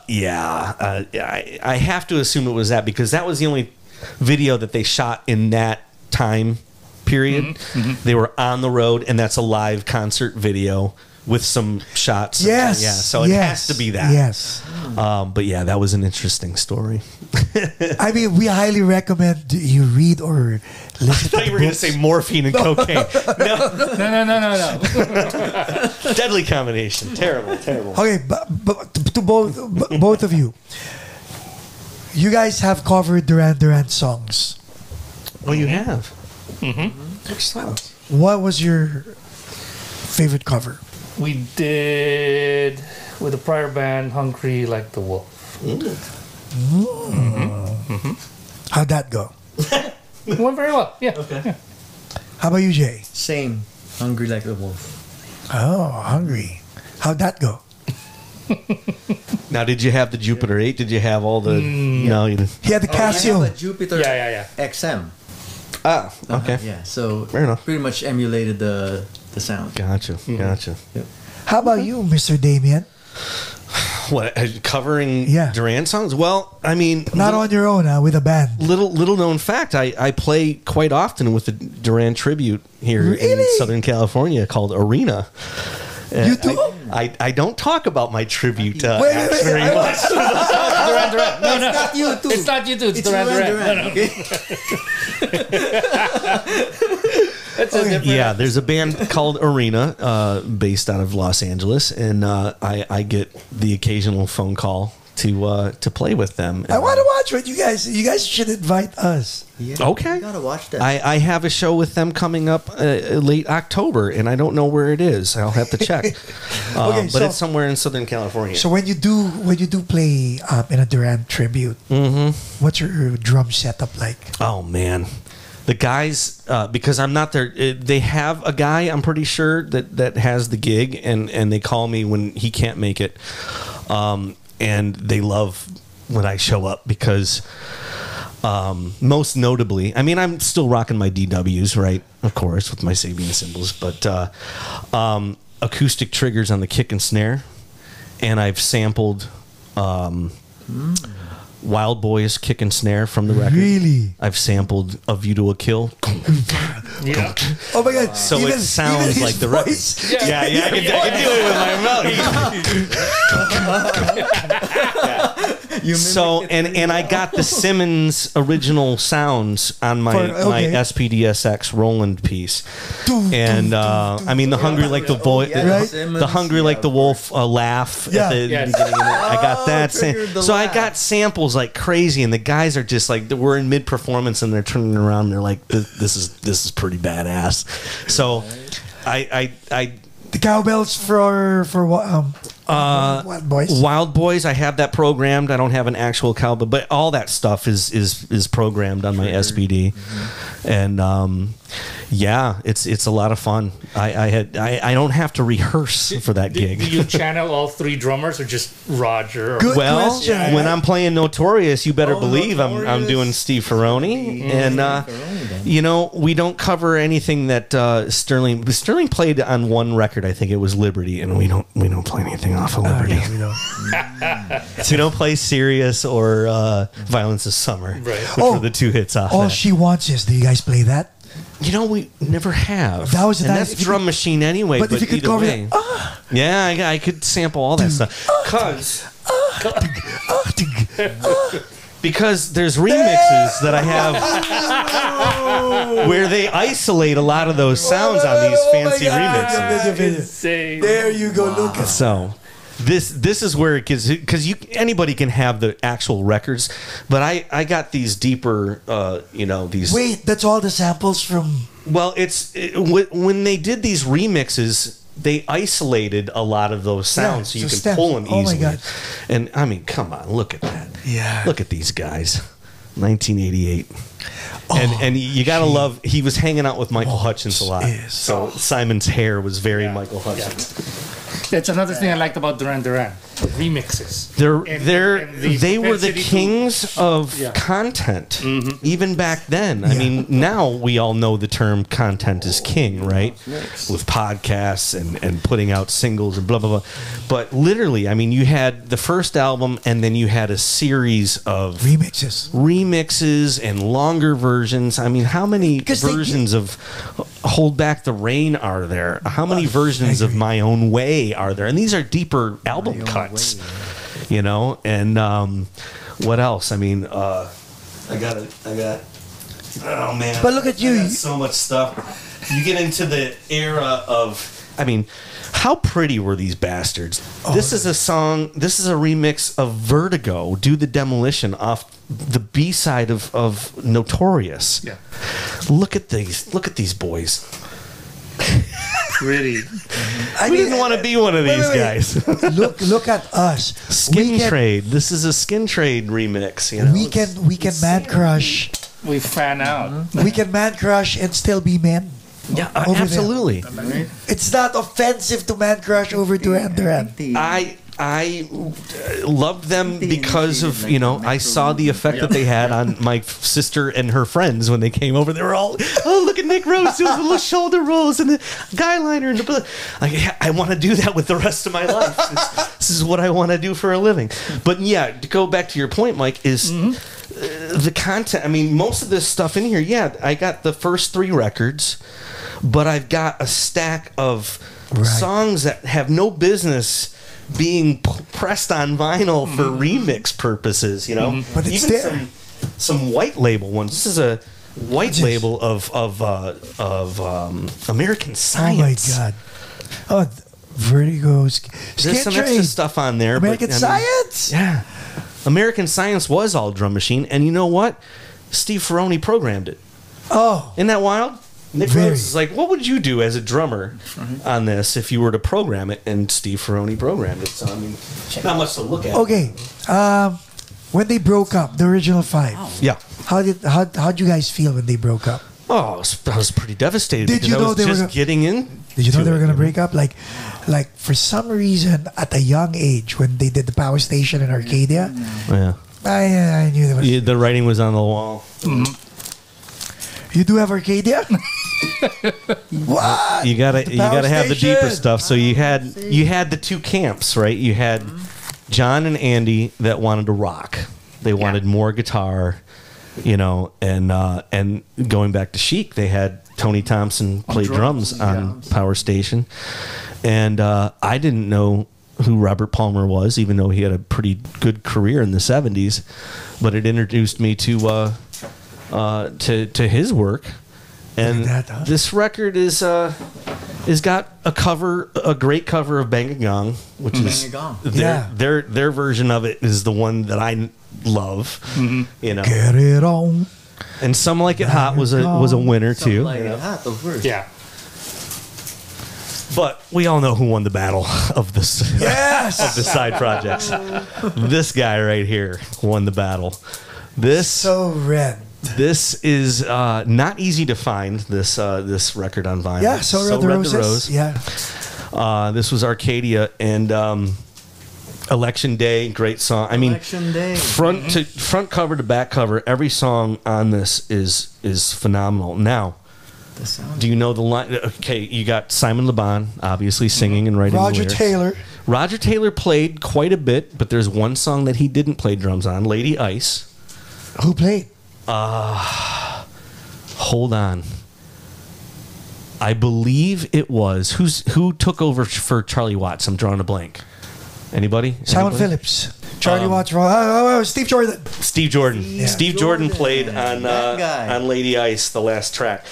have to assume it was that, because that was the only video that they shot in that time period. They were on the road, and that's a live concert video with some shots. Yes. Yeah. So it has to be that. Yes. But yeah, that was an interesting story. I mean, we highly recommend you read or listen I thought you were going to say morphine and cocaine. No. Deadly combination. Terrible. Okay, but to both of you, you guys have covered Duran Duran songs. Well, you have. Which songs? What was your favorite cover? We did with the prior band, Hungry Like the Wolf. How'd that go? It went very well. Yeah. Okay. Yeah. How about you, Jay? Same. Hungry Like the Wolf. Oh, Hungry. How'd that go? Now, did you have the Jupiter 8? Did you have all the... No, you didn't. He had the I have Casio. a Jupiter Yeah. XM. Ah, okay. Yeah, so Fair enough. pretty much emulated the sound. Gotcha. How about you, Mr. Damian? What, covering Yeah. Duran songs? Well, I mean... Not on your own, with a band. Little known fact, I play quite often with the Duran tribute here in Really? Southern California called Arena. You do? I don't talk about my tribute wait, acts very I- much. Duran Duran. No. Not you too. It's not you two. It's Duran Duran. No. Okay. It's a different. Yeah, there's a band called Arena, based out of Los Angeles, and I get the occasional phone call to play with them. I want to watch what you guys should invite us. Yeah, Okay. You gotta watch that. I have a show with them coming up late October, and I don't know where it is. I'll have to check. Okay, but so- it's somewhere in Southern California. So when you do play in a Duran tribute, what's your drum setup like? Oh man, the guys, because I'm not there. They have a guy, I'm pretty sure, that has the gig, and they call me when he can't make it, and they love when I show up because. Most notably, I mean, I'm still rocking my DWs, right? Of course, with my Sabian cymbals, but acoustic triggers on the kick and snare, and I've sampled Wild Boy's kick and snare from the record. Really? I've sampled A View to a Kill. Yeah. Oh my God! So it sounds his like the record. voice. Yeah, I can do it with my mouth. So and I got the Simmons original sounds on my Okay. SPDSX Roland piece, and I mean the Hungry Like the Boy, Right. the Hungry Like the Wolf laugh Yeah. at the Yes. beginning of it. I got that. triggered the So I laugh. got samples like crazy, and the guys are just like, we're in mid performance, and they're turning around, and they're like, this is pretty badass. So I The cowbells for what? What boys? Wild Boys, I have that programmed. I don't have an actual cowbell, but all that stuff is programmed on my SBD, and yeah, it's a lot of fun. I don't have to rehearse for that Do gig. you channel all three drummers or just Roger? Or Good Well, question. when I'm playing Notorious, you better believe I'm Notorious. doing Steve Ferroni, and you know, we don't cover anything that Sterling played on one record. I think it was Liberty, and we don't play anything off of Liberty. Yeah, we know. So we don't play Serious or Violence of Summer, Right. which were the two hits off All that. She Wants Is. Do you guys play that? You know, we never have. That was and nice. that's If you drum could- machine anyway. But if you could either cover way. that, Yeah, I could sample all that stuff. Cause Because there's remixes that I have where they isolate a lot of those sounds on these fancy remixes. Insane. There you go, look at So this is where it gets, because anybody can have the actual records, but I got these deeper these. Wait, that's all the samples from. Well, when they did these remixes, they isolated a lot of those sounds so you can pull them easily. Oh my God. And I mean, come on, look at that. Yeah. Look at these guys. 1988. And you gotta love, he was hanging out with Michael Hutchence a lot. So Simon's hair was very Michael Hutchence. That's another thing I liked about Duran Duran. Remixes. They were the kings of content, even back then. I mean, now we all know the term content is king, right? With podcasts and putting out singles and blah, blah, blah. But literally, I mean, you had the first album and then you had a series of remixes and longer versions. I mean, how many versions of Hold Back the Rain are there? How many versions of My Own Way are there? And these are deeper album cuts, you know. And what else? I mean, I got. Oh man! But look at you. I got so much stuff. You get into the era of. I mean, how pretty were these bastards? This is a song. This is a remix of Vertigo, Do the Demolition, off the B side of Notorious. Yeah. Look at these. Look at these boys. Pretty. We didn't want to be one of these guys. Look at us. Skin Trade. This is a Skin Trade remix. You know, we can man crush. We fan out. We can man crush and still be men. Yeah, absolutely. It's not offensive to man crush over Duran Duran. I loved them because of, you know, I saw the effect that they had on my sister and her friends when they came over. They were all, oh, look at Nick Rose doing the little shoulder rolls and the guy liner. And like, I want to do that with the rest of my life. This is what I want to do for a living. But yeah, to go back to your point, Mike, is the content. I mean, most of this stuff in here, I got the first 3 records, but I've got a stack of songs that have no business being pressed on vinyl for remix purposes, you know. But it's even there. Some white label ones. This is a white label of American Science. Oh my God! Oh, Vertigo's. There's some extra stuff on there. American Science. Yeah, American Science was all drum machine, and you know what? Steve Ferroni programmed it. Oh, isn't that wild? Nick Rhodes is like, what would you do as a drummer on this if you were to program it? And Steve Ferroni programmed it. So, I mean, not much to look at. Okay. When they broke up, the original 5. Yeah. How'd you guys feel when they broke up? Oh, I was pretty devastated. Did you know they were getting in? Did you know they were going to break up? Like for some reason, at a young age, when they did the Power Station in Arcadia, I knew there was. The writing was on the wall. You do have Arcadia? What? You gotta have the deeper stuff. So you had the 2 camps, right? You had John and Andy that wanted to rock. They wanted more guitar, you know, and going back to Chic, they had Tony Thompson play drums on Power Station, and I didn't know who Robert Palmer was, even though he had a pretty good career in the 70s, but it introduced me to his work. And this record is got a great cover of Bang a Gong, which is their version of it is the one that I love. You know, get it on. And Some Like It Hot was a winner too. Like It Hot, of course. Yeah. But we all know who won the battle of this of the side projects. This guy right here won the battle. So red. This is not easy to find, this record on vinyl. Yeah, So Red the Roses. Yeah. This was Arcadia and Election Day, great song. I mean, Election Day. Front cover to back cover, every song on this is phenomenal. Now, do you know the line? Okay, you got Simon Le Bon, obviously singing and writing Roger the lyrics. Taylor. Roger Taylor played quite a bit, but there's one song that he didn't play drums on, Lady Ice. Who played? Hold on. I believe it was who took over for Charlie Watts. I'm drawing a blank. Anybody? Simon Phillips. Charlie Watts. Steve Jordan. Steve Jordan. Steve Jordan played on guy. Lady Ice, the last track.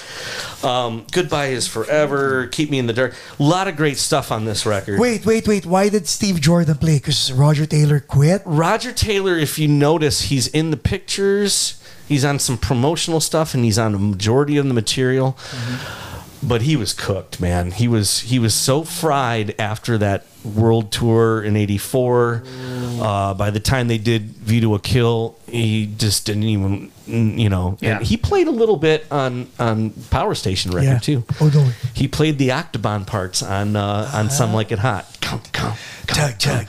Goodbye is Forever, Keep Me in the Dark. A lot of great stuff on this record. Wait. Why did Steve Jordan play? Because Roger Taylor quit? Roger Taylor, if you notice, he's in the pictures. He's on some promotional stuff, and he's on a majority of the material. But he was cooked, man. He was so fried after that world tour in '84. By the time they did View to a Kill, he just didn't even, And he played a little bit on Power Station record too. Oh no. He played the Octoban parts on Some Like It Hot. Tug.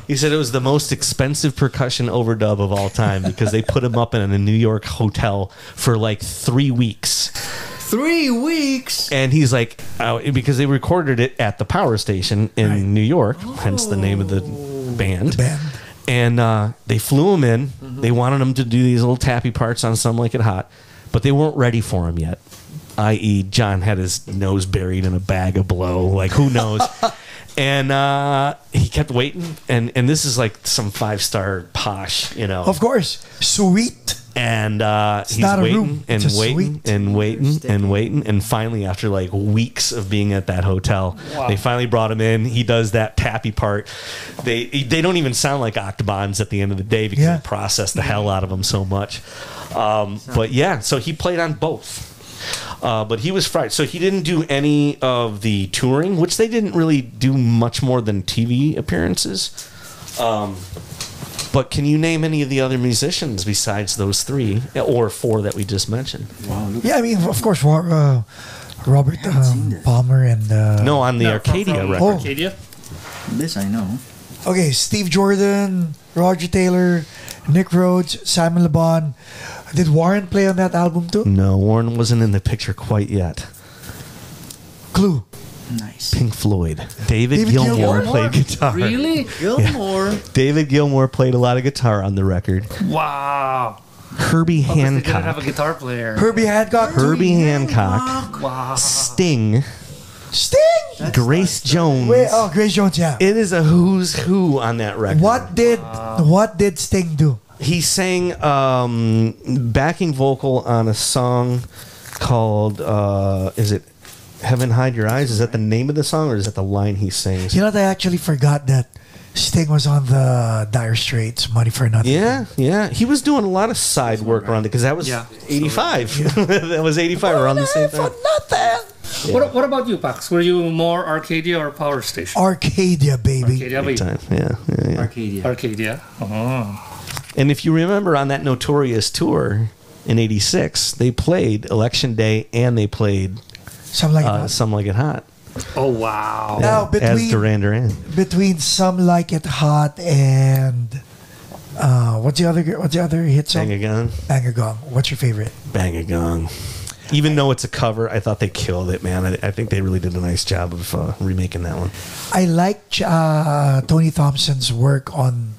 He said it was the most expensive percussion overdub of all time because they put him up in a New York hotel for like 3 weeks. 3 weeks. And he's like, because they recorded it at the Power Station in New York, hence the name of the band. And they flew him in. They wanted him to do these little tappy parts on Some Like It Hot, but they weren't ready for him yet. I.e., John had his nose buried in a bag of blow. Like, who knows? And he kept waiting. And this is like some 5-star posh, Of course. Sweet. And he's waiting and waiting and waiting and waiting. And finally, after like weeks of being at that hotel, they finally brought him in. He does that tappy part. They don't even sound like Octobans at the end of the day because they process the hell out of them so much. But yeah, so he played on both. But he was fried. So he didn't do any of the touring, which they didn't really do much more than TV appearances. But can you name any of the other musicians besides those 3 or 4 that we just mentioned? Wow. Yeah, I mean, of course, Robert Palmer and... No, on the Arcadia record. Arcadia? This I know. Okay, Steve Jordan, Roger Taylor, Nick Rhodes, Simon Le Bon. Did Warren play on that album too? No, Warren wasn't in the picture quite yet. Clue. Nice. Pink Floyd. David Gilmour played guitar. Really? Gilmore. David Gilmour played a lot of guitar on the record. Wow. Herbie They didn't Hancock. have a guitar player. Herbie Hancock. Herbie Hancock. Wow. Sting. Sting. Grace Jones. Grace Jones, yeah. It is a who's who on that record. What did Sting do? He sang backing vocal on a song called, is it Heaven Hide Your Eyes? Is that the name of the song or is that the line he sings? You know, I actually forgot that Sting was on the Dire Straits, Money for Nothing. Yeah. He was doing a lot of side work around it because that was 85. That was 85 around the same time. For nothing. Yeah. What about you, Pax? Were you more Arcadia or Power Station? Arcadia, baby. Arcadia, Big time. Yeah. Arcadia. Arcadia. Oh. And if you remember on that Notorious tour in '86, they played Election Day and they played Some Like It Hot. Some Like It Hot. Oh, wow. Now, as Duran Duran. Between Some Like It Hot and what's the other hit song? Bang a Gong. Bang a Gong. What's your favorite? Bang a Gong. Even though it's a cover, I thought they killed it, man. I think they really did a nice job of remaking that one. I like Tony Thompson's work on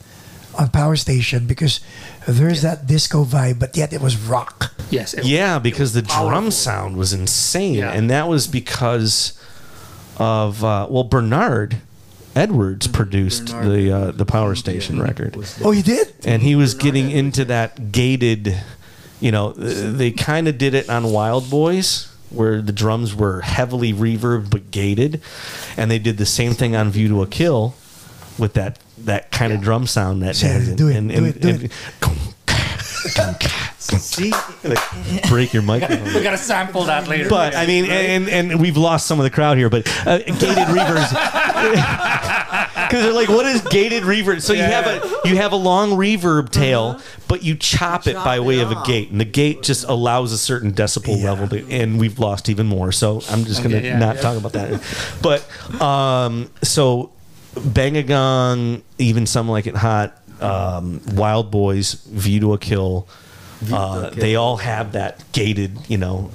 Power Station because there's that disco vibe, but yet it was rock. Yes. Yeah, because the drum powerful. sound was insane, Yeah. and that was because of Bernard Edwards produced the Power Station record, Oh, you did? and he was getting into that gated. They kind of did it on Wild Boys, where the drums were heavily reverbed but gated, and they did the same thing on View to a Kill with that kind of drum sound that Do it. See? break your microphone. We got to sample that later. But I mean, and we've lost some of the crowd here. But gated reverbs, because they're like, "What is gated reverb?" So you have a long reverb tail, but you chop it by way of a gate, and the gate just allows a certain decibel level, and we've lost even more. So I'm just gonna not talk about that. But so Bang a Gong, even Some Like It Hot, Wild Boys, View to a Kill. They all have that gated,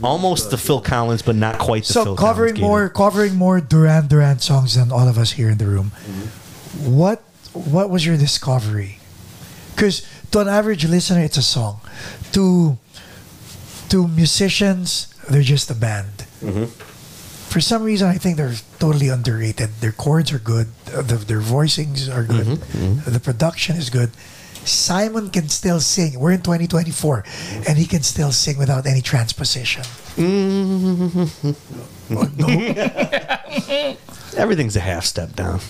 almost the Phil Collins, but not quite the Phil Collins. So covering more Duran Duran songs than all of us here in the room. Mm-hmm. What was your discovery? Because to an average listener, it's a song. To musicians, they're just a band. Mm-hmm. For some reason, I think they're totally underrated. Their chords are good. Their voicings are good. The production is good. Simon can still sing. We're in 2024, and he can still sing without any transposition. Everything's a half step down.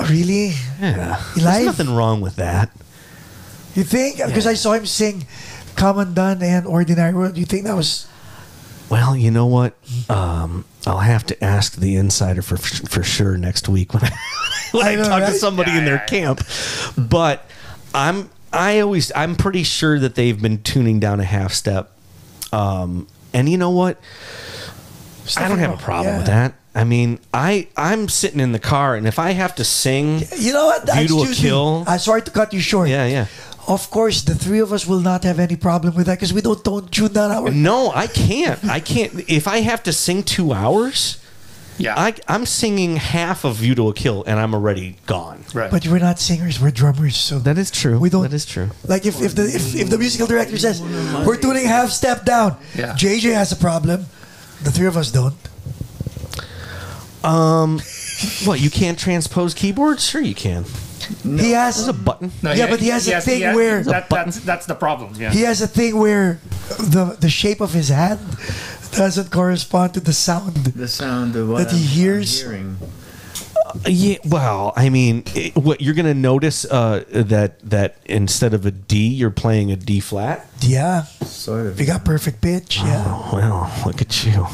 Really? Yeah. Live? There's nothing wrong with that. You think? Because I saw him sing Commandant and Ordinary World. You think that was... Well, you know what? I'll have to ask the insider for sure next week when I talk to somebody in their camp. But I'm pretty sure that they've been tuning down a half step. And you know what? I don't have a problem with that. I mean, I'm sitting in the car, and if I have to sing, you know what? View to a Kill. Sorry to cut you short. Yeah. Of course, the three of us will not have any problem with that because we don't tune that out. No, I can't. If I have to sing 2 hours, I'm singing half of View to a Kill, and I'm already gone. Right. But we're not singers; we're drummers. So that is true. We don't. That is true. Like if the musical director says we're tuning half step down, JJ has a problem. The three of us don't. What? You can't transpose keyboards? Sure, you can. No. He has a button. No, but he has a thing where that's the problem. Yeah. He has a thing where the shape of his hand doesn't correspond to the sound. The sound of what that he hears. Yeah, well, I mean, what you're gonna notice that instead of a D, you're playing a D flat. Yeah, sort of. You got perfect pitch. Yeah. Oh, well, look at you.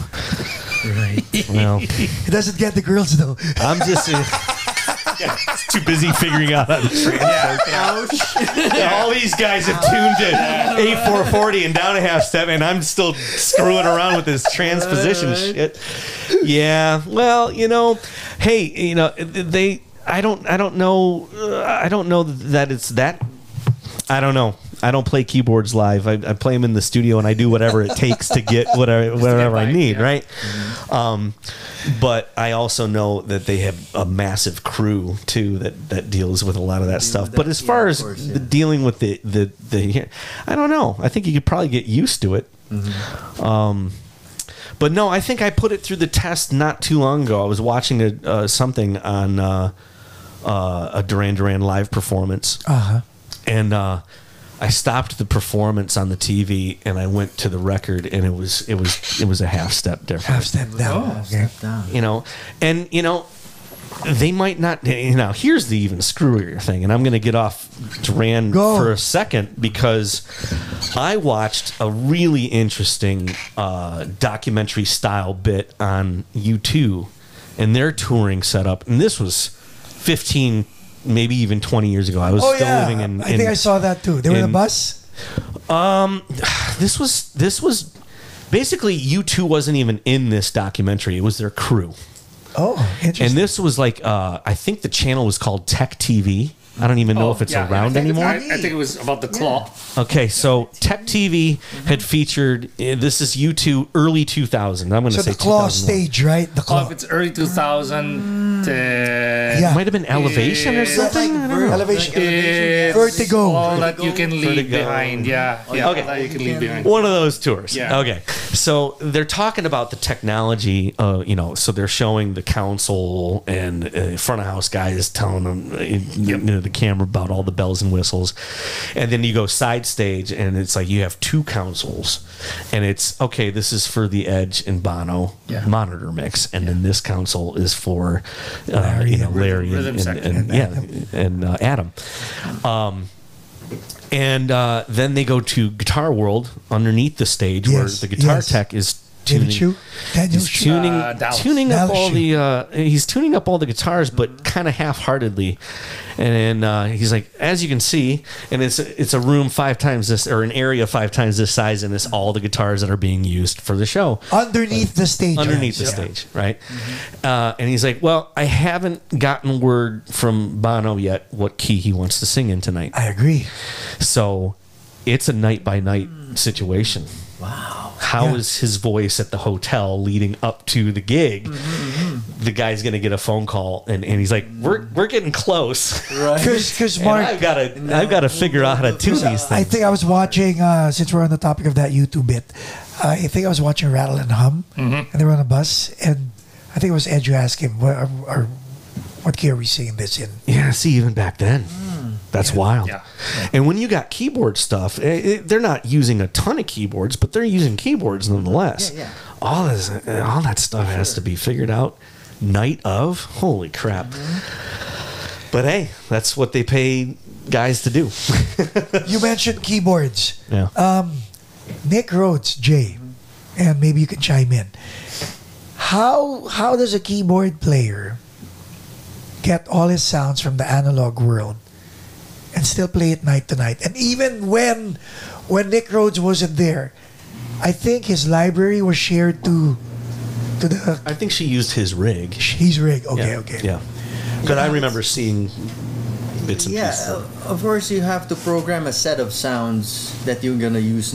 Right. Well, he doesn't get the girls though. I'm just. It's too busy figuring out how to transpose. All these guys have tuned it 8440 and down a half step, and I'm still screwing around with this transposition shit. Yeah, well, hey, I don't know that it's that. I don't know. I don't play keyboards live. I play them in the studio, and I do whatever it takes to get whatever I need, right? But I also know that they have a massive crew too that deals with a lot of that stuff. But as far as dealing with the I don't know. I think you could probably get used to it. But no, I think I put it through the test not too long ago. I was watching something on a Duran Duran live performance, and I stopped the performance on the TV and I went to the record, and it was a half step difference. Half step down. Step down. They might not. Here's the even screwier thing, and I'm going to get off Duran for a second because I watched a really interesting documentary style bit on U2 and their touring setup, and this was 15. Maybe even 20 years ago. I was still living in... I think I saw that too. They were in a bus? This was... Basically, U2 wasn't even in this documentary. It was their crew. Oh, interesting. And this was like... I think the channel was called Tech TV. I don't even know if it's around anymore. I think it was about the claw. Okay, so Tech TV had featured... This is U2 early 2000. I'm going to say the claw stage, right? The claw. If it's early 2000... It might have been Elevation or something. Elevation. Vertigo. All that you can leave behind. Yeah. Okay. That you can leave behind. One of those tours. Yeah. Okay. So they're talking about the technology. So they're showing the council and front of house guys telling them the camera about all the bells and whistles, and then you go side stage and it's like you have two councils, and it's okay. This is for the Edge and Bono monitor mix, and then this council is for Larry and Adam. And then they go to Guitar World underneath the stage where the guitar tech is tuning up all the he's tuning up all the guitars, but kind of half-heartedly. And he's like, as you can see, and it's a room 5 times this, or an area 5 times this size, and it's all the guitars that are being used for the show underneath the stage. Right? And he's like, well, I haven't gotten word from Bono yet what key he wants to sing in tonight. I agree. So it's a night by night situation. Wow. How is his voice at the hotel leading up to the gig? The guy's gonna get a phone call, and he's like, "We're getting close." Right. Because Mark, I've got to figure out how to tune these things. I think I was watching. Since we're on the topic of that YouTube bit, I think I was watching Rattle and Hum, and they were on a bus, and I think it was Ed who asked him, what key are we seeing this in? Yeah, see, even back then. That's wild. Yeah. And when you got keyboard stuff, they're not using a ton of keyboards, but they're using keyboards nonetheless. Yeah. All that stuff has to be figured out night of. Holy crap. But hey, that's what they pay guys to do. You mentioned keyboards. Yeah. Nick Rhodes, Jay, and maybe you can chime in. How does a keyboard player get all his sounds from the analog world and still play it night to night? And even when Nick Rhodes wasn't there, I think his library was shared to the. I think she used his rig. His rig. Okay, Yeah. okay. Yeah. But I remember seeing bits and pieces. Of course you have to program a set of sounds that you're gonna use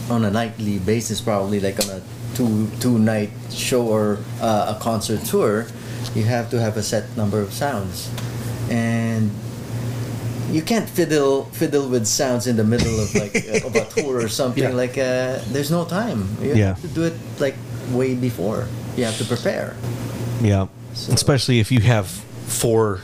on a nightly basis, probably like on a two night show or a concert tour. You have to have a set number of sounds, and you can't fiddle with sounds in the middle of like of a tour or something. Yeah. Like there's no time. You have to do it like way before. You have to prepare. Yeah. So- Especially if you have four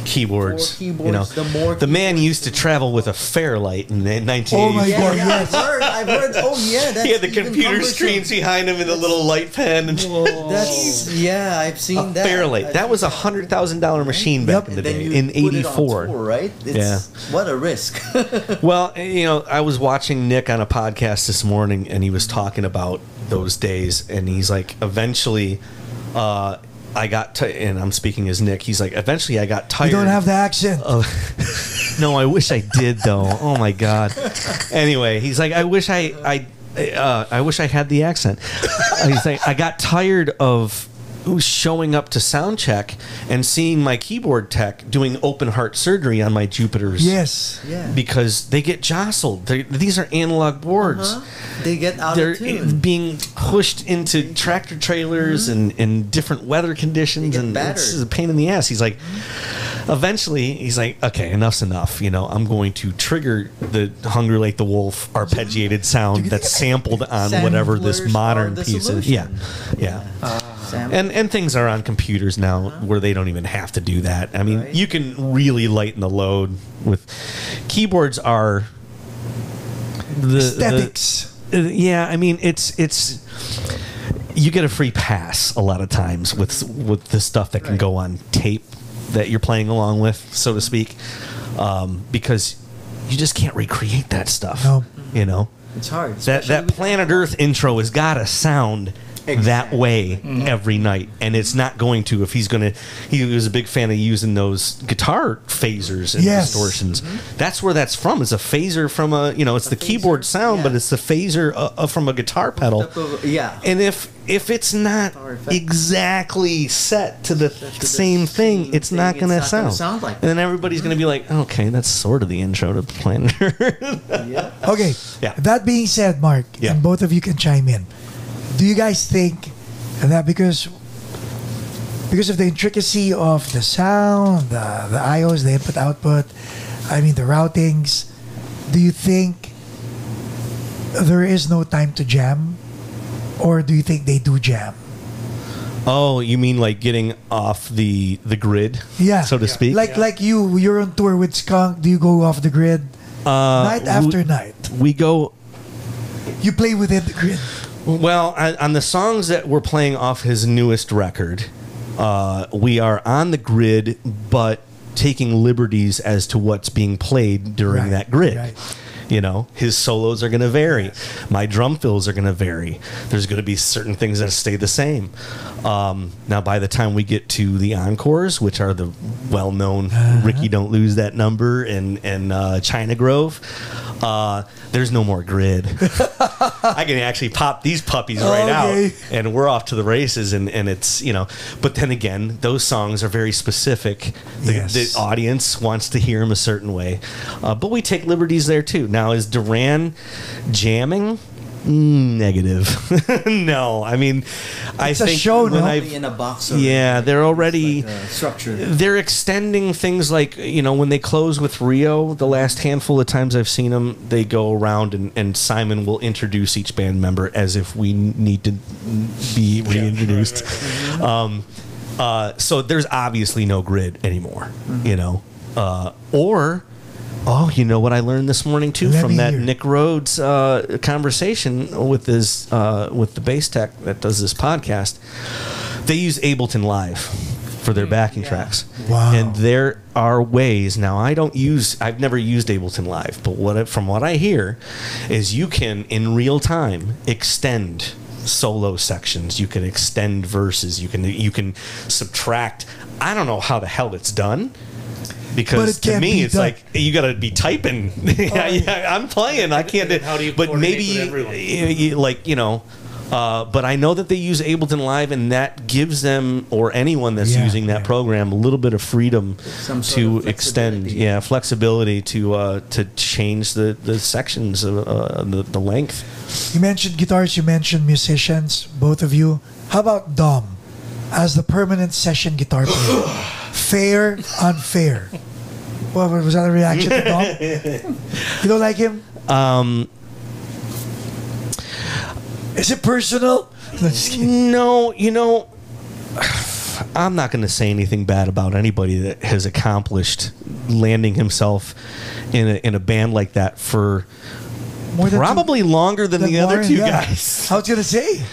keyboards. Four keyboards, you know, the more the man keyboards, used to travel with a Fairlight in Oh 1980. my God, Yeah, yes. I've heard. Oh yeah, that's He had the even computer cumbersome. screens behind him and the little light pen. And I've seen a that. Fairlight. That was $100,000 machine back Yep. in the And then day, you in put it on '84. tour, right? What a risk. Well, you know, I was watching Nick on a podcast this morning, and he was talking about those days, and he's like, eventually, I got and I'm speaking as Nick. He's like, eventually, I got tired. You don't have the accent. No, I wish I did though. Oh my god. Anyway, he's like, I wish I wish I had the accent. He's like, I got tired of showing up to sound check and seeing my keyboard tech doing open heart surgery on my Jupiters. Yes. Yeah. Because they get jostled. These are analog boards. They get out They're of tune. being pushed into tractor trailers and different weather conditions, They get and battered. it's a pain in the ass. He's like, eventually, he's like, okay, enough's enough. You know, I'm going to trigger the Hungry Like the Wolf arpeggiated sound that's sampled on whatever this Samplers modern are the piece is. Yeah, solution. yeah. Sample. And things are on computers now where they don't even have to do that. I mean, Right. you can really lighten the load with keyboards. Are the Aesthetics. yeah, I mean, it's you get a free pass a lot of times with the stuff that can Right. go on tape that you're playing along with, so to speak, because you just can't recreate that stuff. No. You know, It's hard. that especially with Planet Earth intro has got to sound that Exactly. way every night, and it's not going to if he's going to. He was a big fan of using those guitar phasers and Yes. distortions. That's where that's from. It's a phaser from a, you know, it's the phaser, keyboard sound, yeah. but it's the phaser from a guitar pedal. Yeah. And if it's not Guitar effect. exactly set to the the same thing, same it's not thing, going to it's not gonna sound. sound like And then everybody's going to be like, okay, that's sort of the intro to Planet Earth. Yeah. Okay. Yeah. That being said, Mark, Yeah. and both of you can chime in. Do you guys think that because of the intricacy of the sound, the IOs, the input output, I mean the routings, do you think there is no time to jam, or do you think they do jam? Oh, you mean like getting off the grid, Yeah, so to speak? Like you're on tour with Skunk. Do you go off the grid night after night? We go. You play within the grid. Well, on the songs that we're playing off his newest record, we are on the grid, but taking liberties as to what's being played during Right, that grid. right. You know, his solos are going to vary. My drum fills are going to vary. There's going to be certain things that stay the same. Now, by the time we get to the encores, which are the well-known Ricky Don't Lose That Number and China Grove, there's no more grid. I can actually pop these puppies right Okay. out, and we're off to the races. And it's, you know, but then again, those songs are very specific. Yes. The audience wants to hear them a certain way, but we take liberties there too. Now, is Duran jamming? Negative. No, I mean, I think a show, when no? In a box. they're already structured. They're extending things like, when they close with Rio, the last handful of times I've seen them, they go around and Simon will introduce each band member as if we need to be reintroduced. So there's obviously no grid anymore, or. Oh, you know what I learned this morning too from that Nick Rhodes conversation with his with the bass tech that does this podcast. They use Ableton Live for their backing tracks. Wow! And there are ways now. I've never used Ableton Live, but from what I hear, is you can in real time extend solo sections. You can extend verses. You can subtract. I don't know how the hell it's done. Because to me, it's like you got to be typing. I'm playing. I can't. How do you? But maybe, but I know that they use Ableton Live, and that gives them or anyone that's using that program a little bit of freedom to extend. Flexibility to change the sections, the length. You mentioned guitars. You mentioned musicians. Both of you. How about Dom, as the permanent session guitar player? Fair, unfair. What was that a reaction to Dom? You don't like him? Is it personal? No, I'm not going to say anything bad about anybody that has accomplished landing himself in a band like that for probably longer than the other two guys. I was going to say.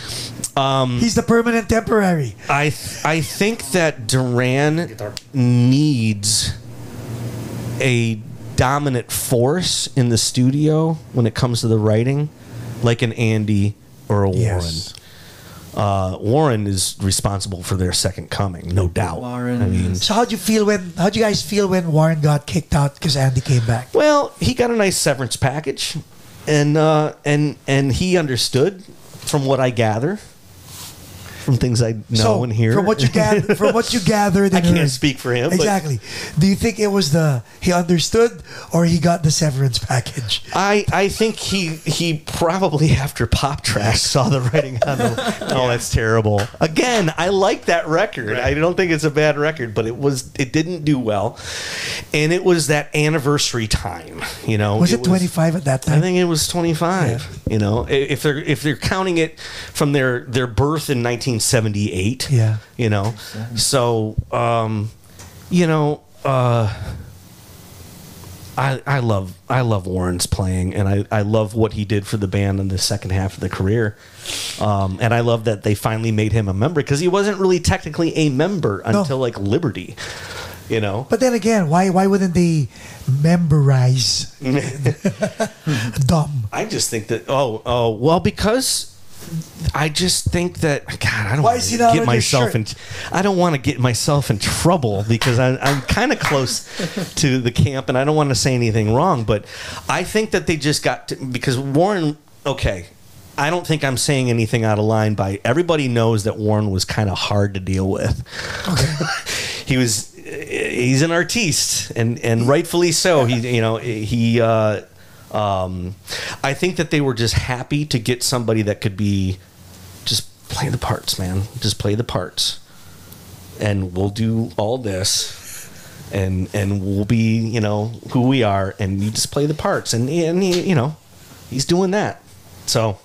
He's the permanent temporary. I think that Duran needs a dominant force in the studio when it comes to the writing, like an Andy or a Warren. Yes. Warren is responsible for their second coming, no doubt. Warren. I mean, So how'd you guys feel when Warren got kicked out because Andy came back? well, he got a nice severance package, and he understood, from what I gather. From things I know and hear. From what you gathered, I and can't heard. speak for him. Exactly. Do you think it was he understood or he got the severance package? I think he probably after Pop Track saw the writing on the. Oh, that's terrible. Again, I like that record. Right. I don't think it's a bad record, but it didn't do well, and it was that anniversary time. Was it 25 at that time? I think it was 25. Yeah. If they're counting it from their birth in 1978. Yeah. So I love Warren's playing, and I love what he did for the band in the second half of the career, and I love that they finally made him a member, because he wasn't really technically a member until like Liberty. But then again, why wouldn't they memberize Dom? I just think that because I just think that I don't want to get myself in. I don't want to get myself in trouble, because I'm kind of close to the camp, and I don't want to say anything wrong. But I think that they just got to, because Warren. Okay, I don't think I'm saying anything out of line. By everybody knows that Warren was kind of hard to deal with. Okay. He's an artiste, and rightfully so. I think that they were just happy to get somebody that could just play the parts, man. Just play the parts, and we'll do all this, and we'll be, who we are, and you just play the parts, and he's doing that. So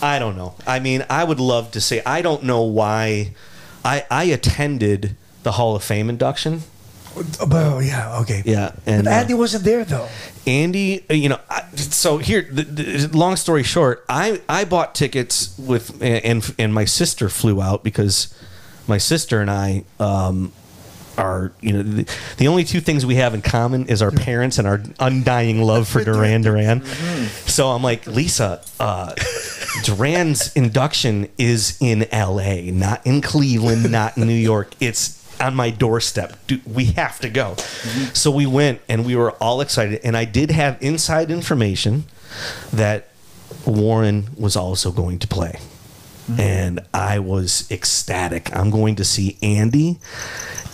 I don't know. I mean, I would love to say, I don't know why. I attended the Hall of Fame induction. Oh, yeah, okay. Yeah. And but Andy wasn't there, though. Andy, so here, the long story short, I bought tickets with, and my sister flew out, because my sister and I are, the only two things we have in common is our parents and our undying love for Duran Duran. So I'm like, Lisa, Duran's induction is in LA, not in Cleveland, not in New York. It's on my doorstep. Dude, we have to go. So we went, and we were all excited. And I did have inside information that Warren was also going to play. and I was ecstatic. I'm going to see Andy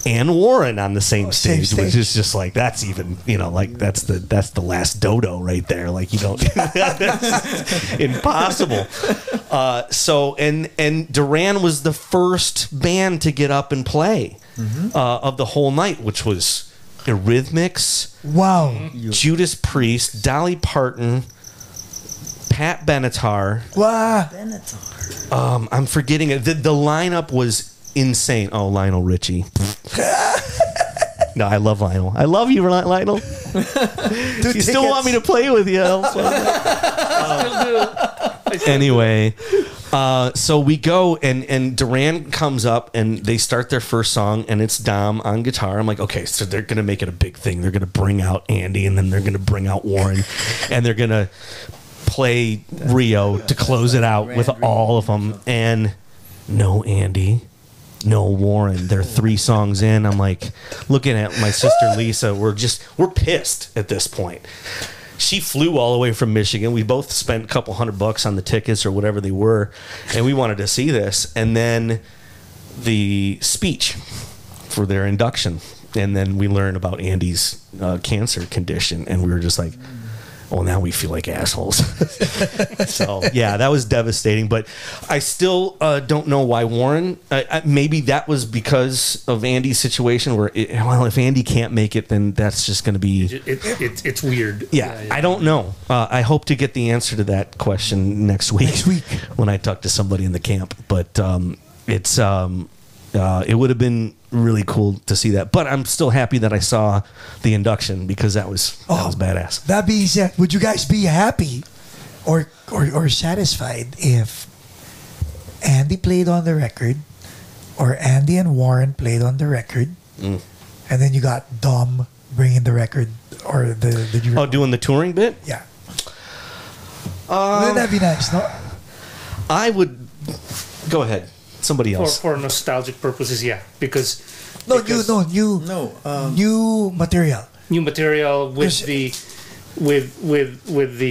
and Warren on the same stage, which is just like, that's even, like that's the last dodo right there. Like, you don't, that's impossible. So Duran was the first band to get up and play of the whole night, which was Eurythmics, Wow. Judas Priest, Dolly Parton, Pat Benatar. Wow. I'm forgetting it. The lineup was insane. Oh, Lionel Richie. No, I love Lionel. I love you, Lionel. Dude, You still want me to play with you? Anyway, so we go and Duran comes up and they start their first song and it's Dom on guitar. I'm like, okay, so they're gonna make it a big thing. They're gonna bring out Andy and then they're gonna bring out Warren and they're gonna play Rio to close it out with all of them. And no Andy, no Warren. They're 3 songs in. I'm like looking at my sister Lisa. We're pissed at this point. She flew all the way from Michigan. We both spent a couple $100 on the tickets or whatever they were, and we wanted to see this. And then the speech for their induction, and then we learn about Andy's cancer condition, and we were just like, well, now we feel like assholes. So, yeah, that was devastating. But I still don't know why Warren. Maybe that was because of Andy's situation where, if Andy can't make it, then that's just going to be... It's weird. Yeah, I don't know. I hope to get the answer to that question next week. When I talk to somebody in the camp. But it would have been really cool to see that. But I'm still happy that I saw the induction because that was badass. That being said, would you guys be happy or satisfied if Andy played on the record or Andy and Warren played on the record and then you got Dom bringing the record or the doing the touring bit? Yeah. Wouldn't that be nice, no? I would... Go ahead. Somebody else. For nostalgic purposes, yeah. New material. New material with the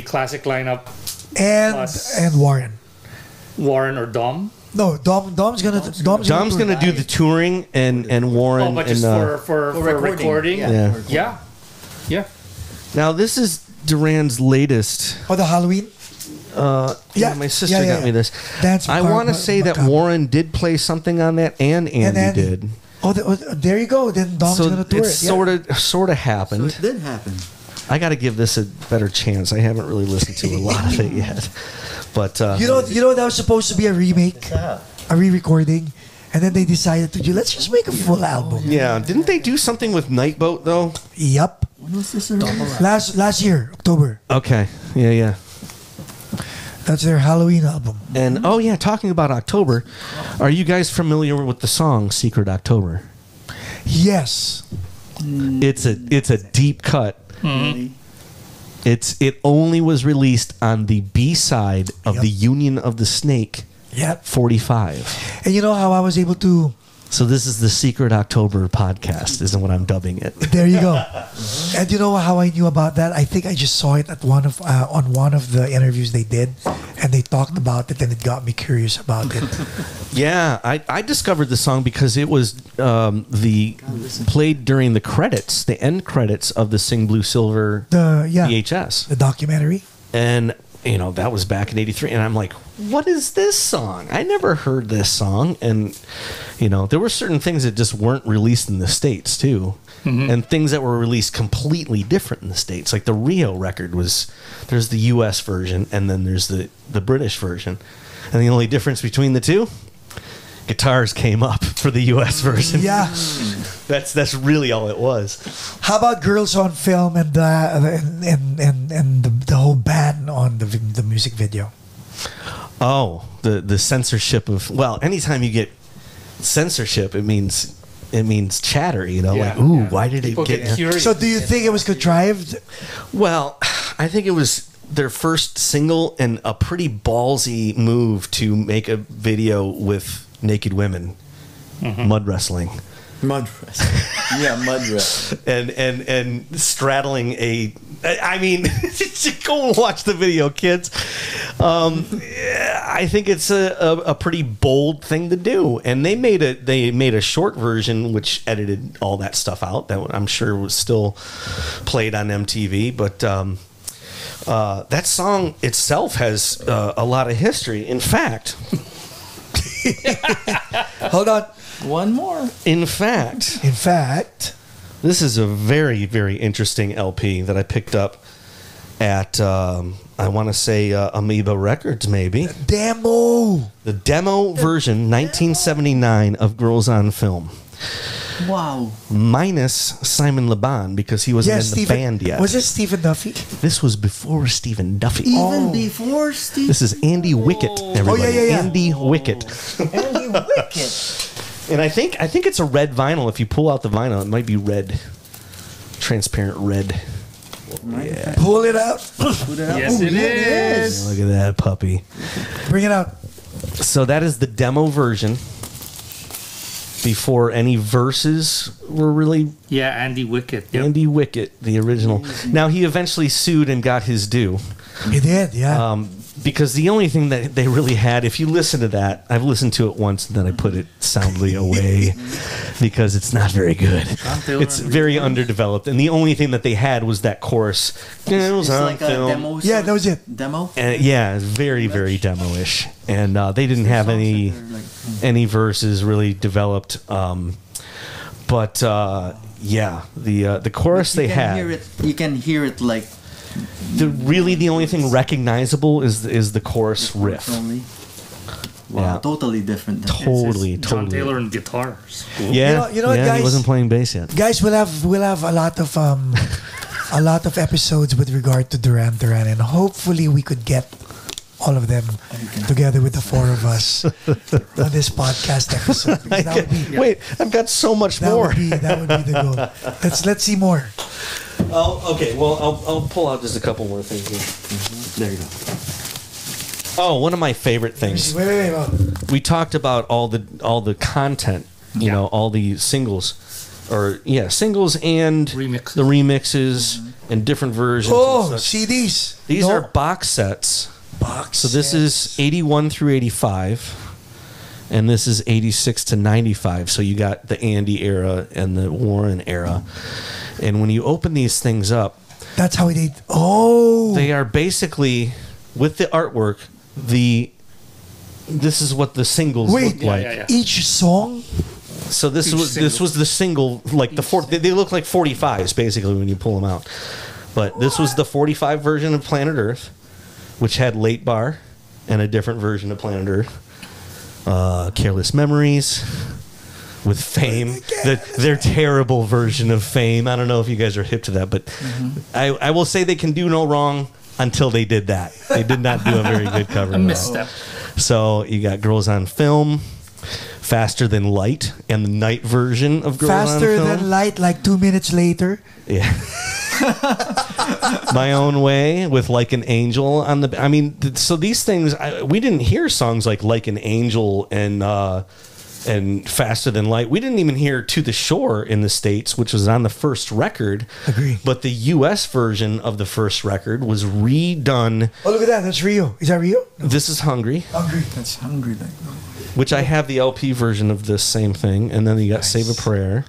classic lineup and Warren or Dom. No, Dom's gonna do the touring and Warren but just for recording. Yeah. Now this is Duran's latest. Oh, the Halloween. My sister got me this. I want to say that Warren did play something on that, and Andy did. Oh, there you go. Then Dom's gonna tour it. Sort of happened. So it did happen. I got to give this a better chance. I haven't really listened to a lot of it yet, but you know that was supposed to be a remake, a re-recording, and then they decided to let's just make a full album. Yeah, didn't they do something with Nightboat though? Yep. When was this? Last year, October. Okay. Yeah. That's their Halloween album. And talking about October, are you guys familiar with the song "Secret October"? Yes. It's a deep cut. Mm-hmm. It only was released on the B-side of the Union of the Snake. Yep. 45. And you know how I was able to... So this is the Secret October podcast, isn't what I'm dubbing it. There you go. And you know how I knew about that? I think I just saw it at on one of the interviews they did, and they talked about it, and it got me curious about it. Yeah, I discovered the song because it was played during the credits, the end credits of the Sing Blue Silver VHS, the documentary, and that was back in '83, and I'm like, what is this song? I never heard this song. And there were certain things that just weren't released in the States too, and things that were released completely different in the States. Like the Rio record there's the US version and then there's the British version, and the only difference between the two, guitars came up for the US version. Yeah. That's really all it was. How about Girls on Film and the whole ban on the music video? Oh, the censorship of... Well, anytime you get censorship, it means chatter, why did it get... So do you think it was contrived? Well, I think it was their first single and a pretty ballsy move to make a video with naked women mud wrestling. Mud wrestling. Yeah, mud wrestling. and straddling a... I mean, go and watch the video, kids. I think it's a pretty bold thing to do, and they made a short version which edited all that stuff out. That I'm sure was still played on MTV, but that song itself has a lot of history. In fact, Hold on. One more. in fact, this is a very, very interesting LP that I picked up at, I want to say, Amoeba Records, maybe. Demo. The demo version, 1979, of Girls on Film. Wow. Minus Simon LeBon, because he wasn't in the band yet. Was it Stephen Duffy? This was before Stephen Duffy. Even before Steve. This is Andy Wickett, everybody. yeah. Andy Wickett. Andy Wickett. And I think it's a red vinyl. If you pull out the vinyl, it might be red. Transparent red. Yeah. Pull it out. Yes, it is. Look at that puppy. Bring it out. So that is the demo version before any verses were really Yeah, Andy Wickett. Yep. Andy Wickett, the original. Now, he eventually sued and got his due. He did, yeah. Because the only thing that they really had, if you listen to that, I've listened to it once and then I put it soundly away because it's not very good. It's very underdeveloped. And the only thing that they had was that chorus. It's like a demo. Yeah, that was it. Demo. And yeah, it's very, very demo-ish. And they didn't have any verses really developed. But yeah, the chorus they had. You can hear it like. The only thing recognizable is the chorus riff. Only. Wow, Yeah. Totally different. Totally. John Taylor and guitars. Cool. Yeah, You know what, yeah, guys? he wasn't playing bass yet. Guys, we'll have a lot of a lot of episodes with regard to Duran Duran, and hopefully we could get all of them together with the four of us on this podcast episode. That would be, Wait, I've got so much more. that would be the goal. Let's see more. Oh, okay. Well, I'll pull out just a couple more things here. There you go. Oh, one of my favorite things. Wait. We talked about all the content. You know, all the singles, singles and Remixes. the remixes and different versions. Oh, and such. CDs. These are box sets. So this is 81 through 85, and this is 86 to 95. So you got the Andy era and the Warren era. And when you open these things up, That's how they. Oh, they are basically, with the artwork, this is what the singles wait. look like. Yeah. Each song. So this was the single, like they look like 45s basically when you pull them out. But this was the 45 version of Planet Earth, which had Late Bar and a different version of Planet Earth. Careless Memories with Fame, their terrible version of Fame. I don't know if you guys are hip to that, but I will say they can do no wrong until they did that. They did not do a very good cover. A misstep. So you got Girls on Film, Faster Than Light, and the night version of Girls on Faster Film. Than Light, like 2 minutes later. Yeah. My Own Way with Like an Angel on the. I mean, so these things we didn't hear songs like an Angel and Faster Than Light. We didn't even hear To the Shore in the States, which was on the first record. Agree. But the U.S. version of the first record was redone. Oh, look at that. That's Rio. Is that Rio? This is Hungry, Hungry. That's hungry. Like. which I have the LP version of this same thing. And then you got Save a Prayer.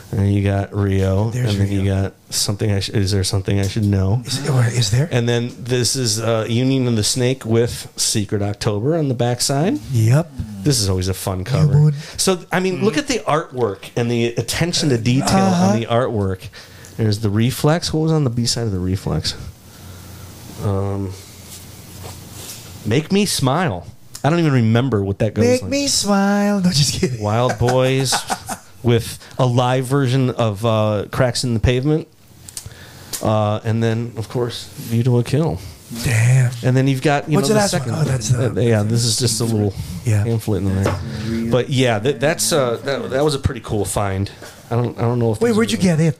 And then you got Rio. There's and then Rio. you got Something Is There Something I Should Know? Is there? And then this is Union of the Snake with Secret October on the backside. Yep. This is always a fun cover. Moon. So, I mean, look at the artwork and the attention to detail on the artwork. There's the Reflex. What was on the B-side of the Reflex? Make Me Smile. I don't even remember what that goes Make like. me smile. No, just kidding. Wild Boys with a live version of Cracks in the Pavement. And then, of course, View to a Kill. Damn. And then you've got What's the last second. one? Oh, that's the. Yeah, this is just a little pamphlet in there. But yeah, that was a pretty cool find. I don't know if. Wait, where'd you get it?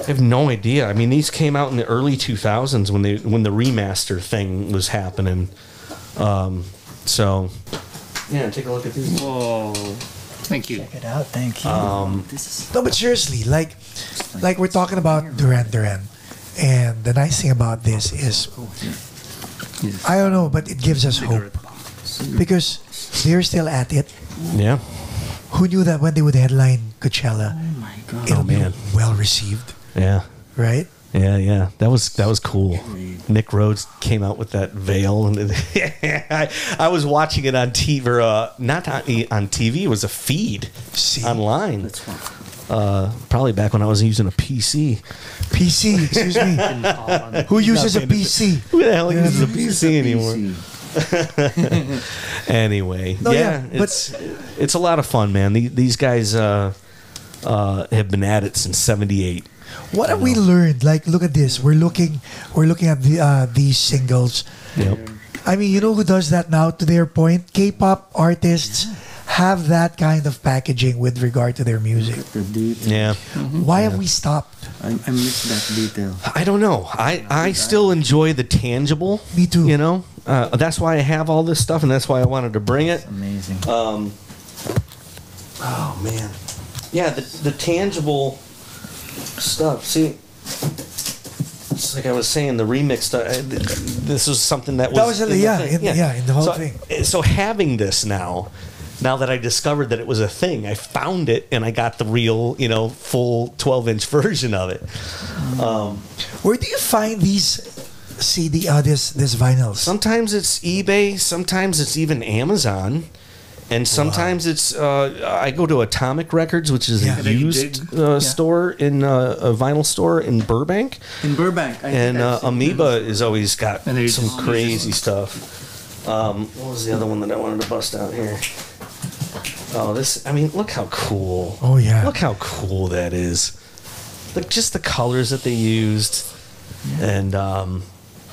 I have no idea. I mean, these came out in the early 2000s when the remaster thing was happening. So yeah, take a look at these. Whoa. Thank you. Check it out. Thank you. This is No, but seriously, like we're talking about Duran Duran, and the nice thing about this is, I don't know, but it gives us hope. because they're still at it. Yeah. Who knew that when they would headline Coachella, Oh my god. it'll be man. well received, Yeah. right? Yeah. That was cool. Nick Rhodes came out with that veil, and I was watching it on TV, or, not on TV. It was a feed See? online. That's fun. Probably back when I was using a PC. PC, excuse me. Who uses a PC? Who the hell uses a PC anymore? PC. Anyway, No, yeah, yeah, it's a lot of fun, man. These guys have been at it since '78. What have we learned? Like, look at this. We're looking at these singles. Yep. I mean, you know who does that now? To their point, K-pop artists have that kind of packaging with regard to their music. The detail. Yeah. Why have we stopped? I miss that detail. I don't know. I still enjoy the tangible. Me too. You know, that's why I have all this stuff, and that's why I wanted to bring it. Amazing. Oh man, yeah, the tangible stuff. See, it's like I was saying, the remix stuff. This was something that was in the whole thing. So having this now that I discovered that it was a thing, I found it and I got the real, full 12-inch version of it. Where do you find these CD, this vinyls? Sometimes it's eBay, sometimes it's even Amazon, and sometimes it's I go to Atomic Records, which is a used store in a vinyl store in Burbank. In Burbank. And Amoeba has always got And they some just- crazy stuff. What was the other one that I wanted to bust out here? Oh, this! I mean, look how cool! Oh, yeah. Look how cool that is. Just the colors that they used, and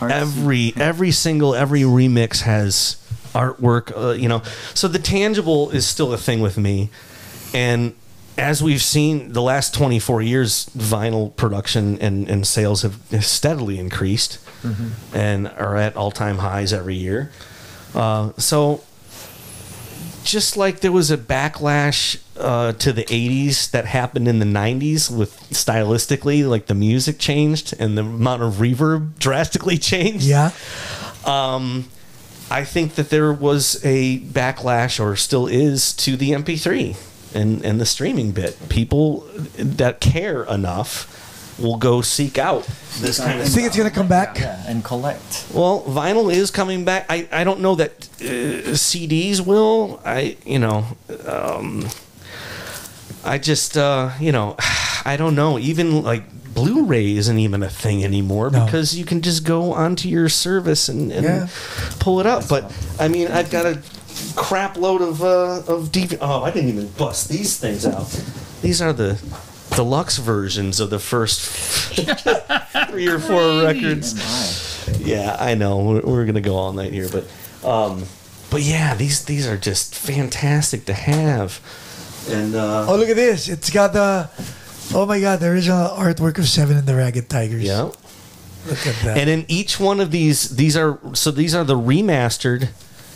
every remix has artwork. So the tangible is still a thing with me, and as we've seen the last 24 years, vinyl production and sales have steadily increased, and are at all-time highs every year. So just like there was a backlash to the 80s that happened in the 90s with stylistically, like the music changed and the amount of reverb drastically changed. Yeah. I think that there was a backlash, or still is, to the MP3 and the streaming bit. People that care enough will go seek out this kind of I stuff. think it's going to come back. Yeah, and collect. Well, vinyl is coming back. I don't know that CDs will. I just I don't know. Even like Blu-ray isn't even a thing anymore, No. because you can just go onto your service and pull it up. But I mean, I've got a crap load of DVD. Oh, I didn't even bust these things out. These are the deluxe versions of the first 3 or 4 records. Yeah, I know. We're gonna go all night here, but yeah, these are just fantastic to have. And Oh, look at this. It's got the... Oh, my God. The original artwork of Seven and the Ragged Tigers. yeah. Look at that. And in each one of these are the remastered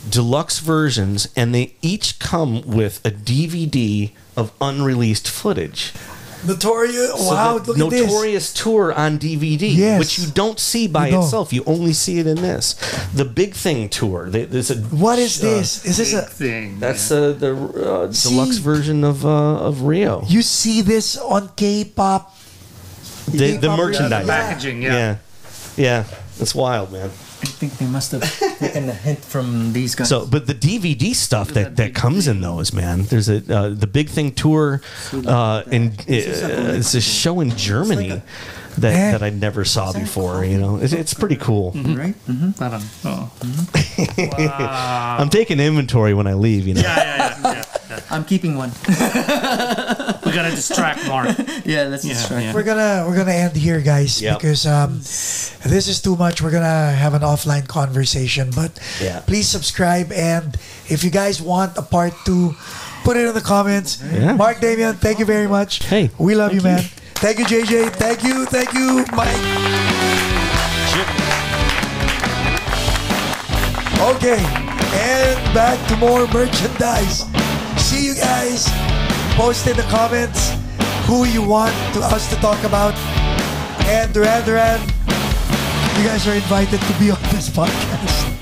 deluxe versions, and they each come with a DVD of unreleased footage. Notorious. So Wow, the look at this. Notorious Tour on DVD, Yes. which you don't see by You don't. itself. You only see it in this. The Big Thing Tour. There's a What is this? Is this a... thing? That's the deluxe See? version of Rio. You see this on K-pop? The K-pop merchandise. Yeah. Packaging, Yeah. It's wild, man. I think they must have taken a hint from these guys. So, but the DVD stuff that comes in those, man. There's the Big Thing Tour, it's a show in Germany that I never saw before. It's pretty cool. right? Parang, wow. I'm taking inventory when I leave. Yeah. I'm keeping one. We gotta distract Mark. Yeah, let's just try. yeah. We're gonna end here, guys, Yep. because this is too much. We're gonna have an offline conversation, but Yeah. please subscribe, and if you guys want a part 2, put it in the comments. Yeah. Mark, Damian, thank you very much. Hey, we love you, man. Thank you, JJ. Thank you, Mike. Okay, and back to more merchandise. See you guys. Post in the comments who you want us to talk about. And Duran Duran, you guys are invited to be on this podcast.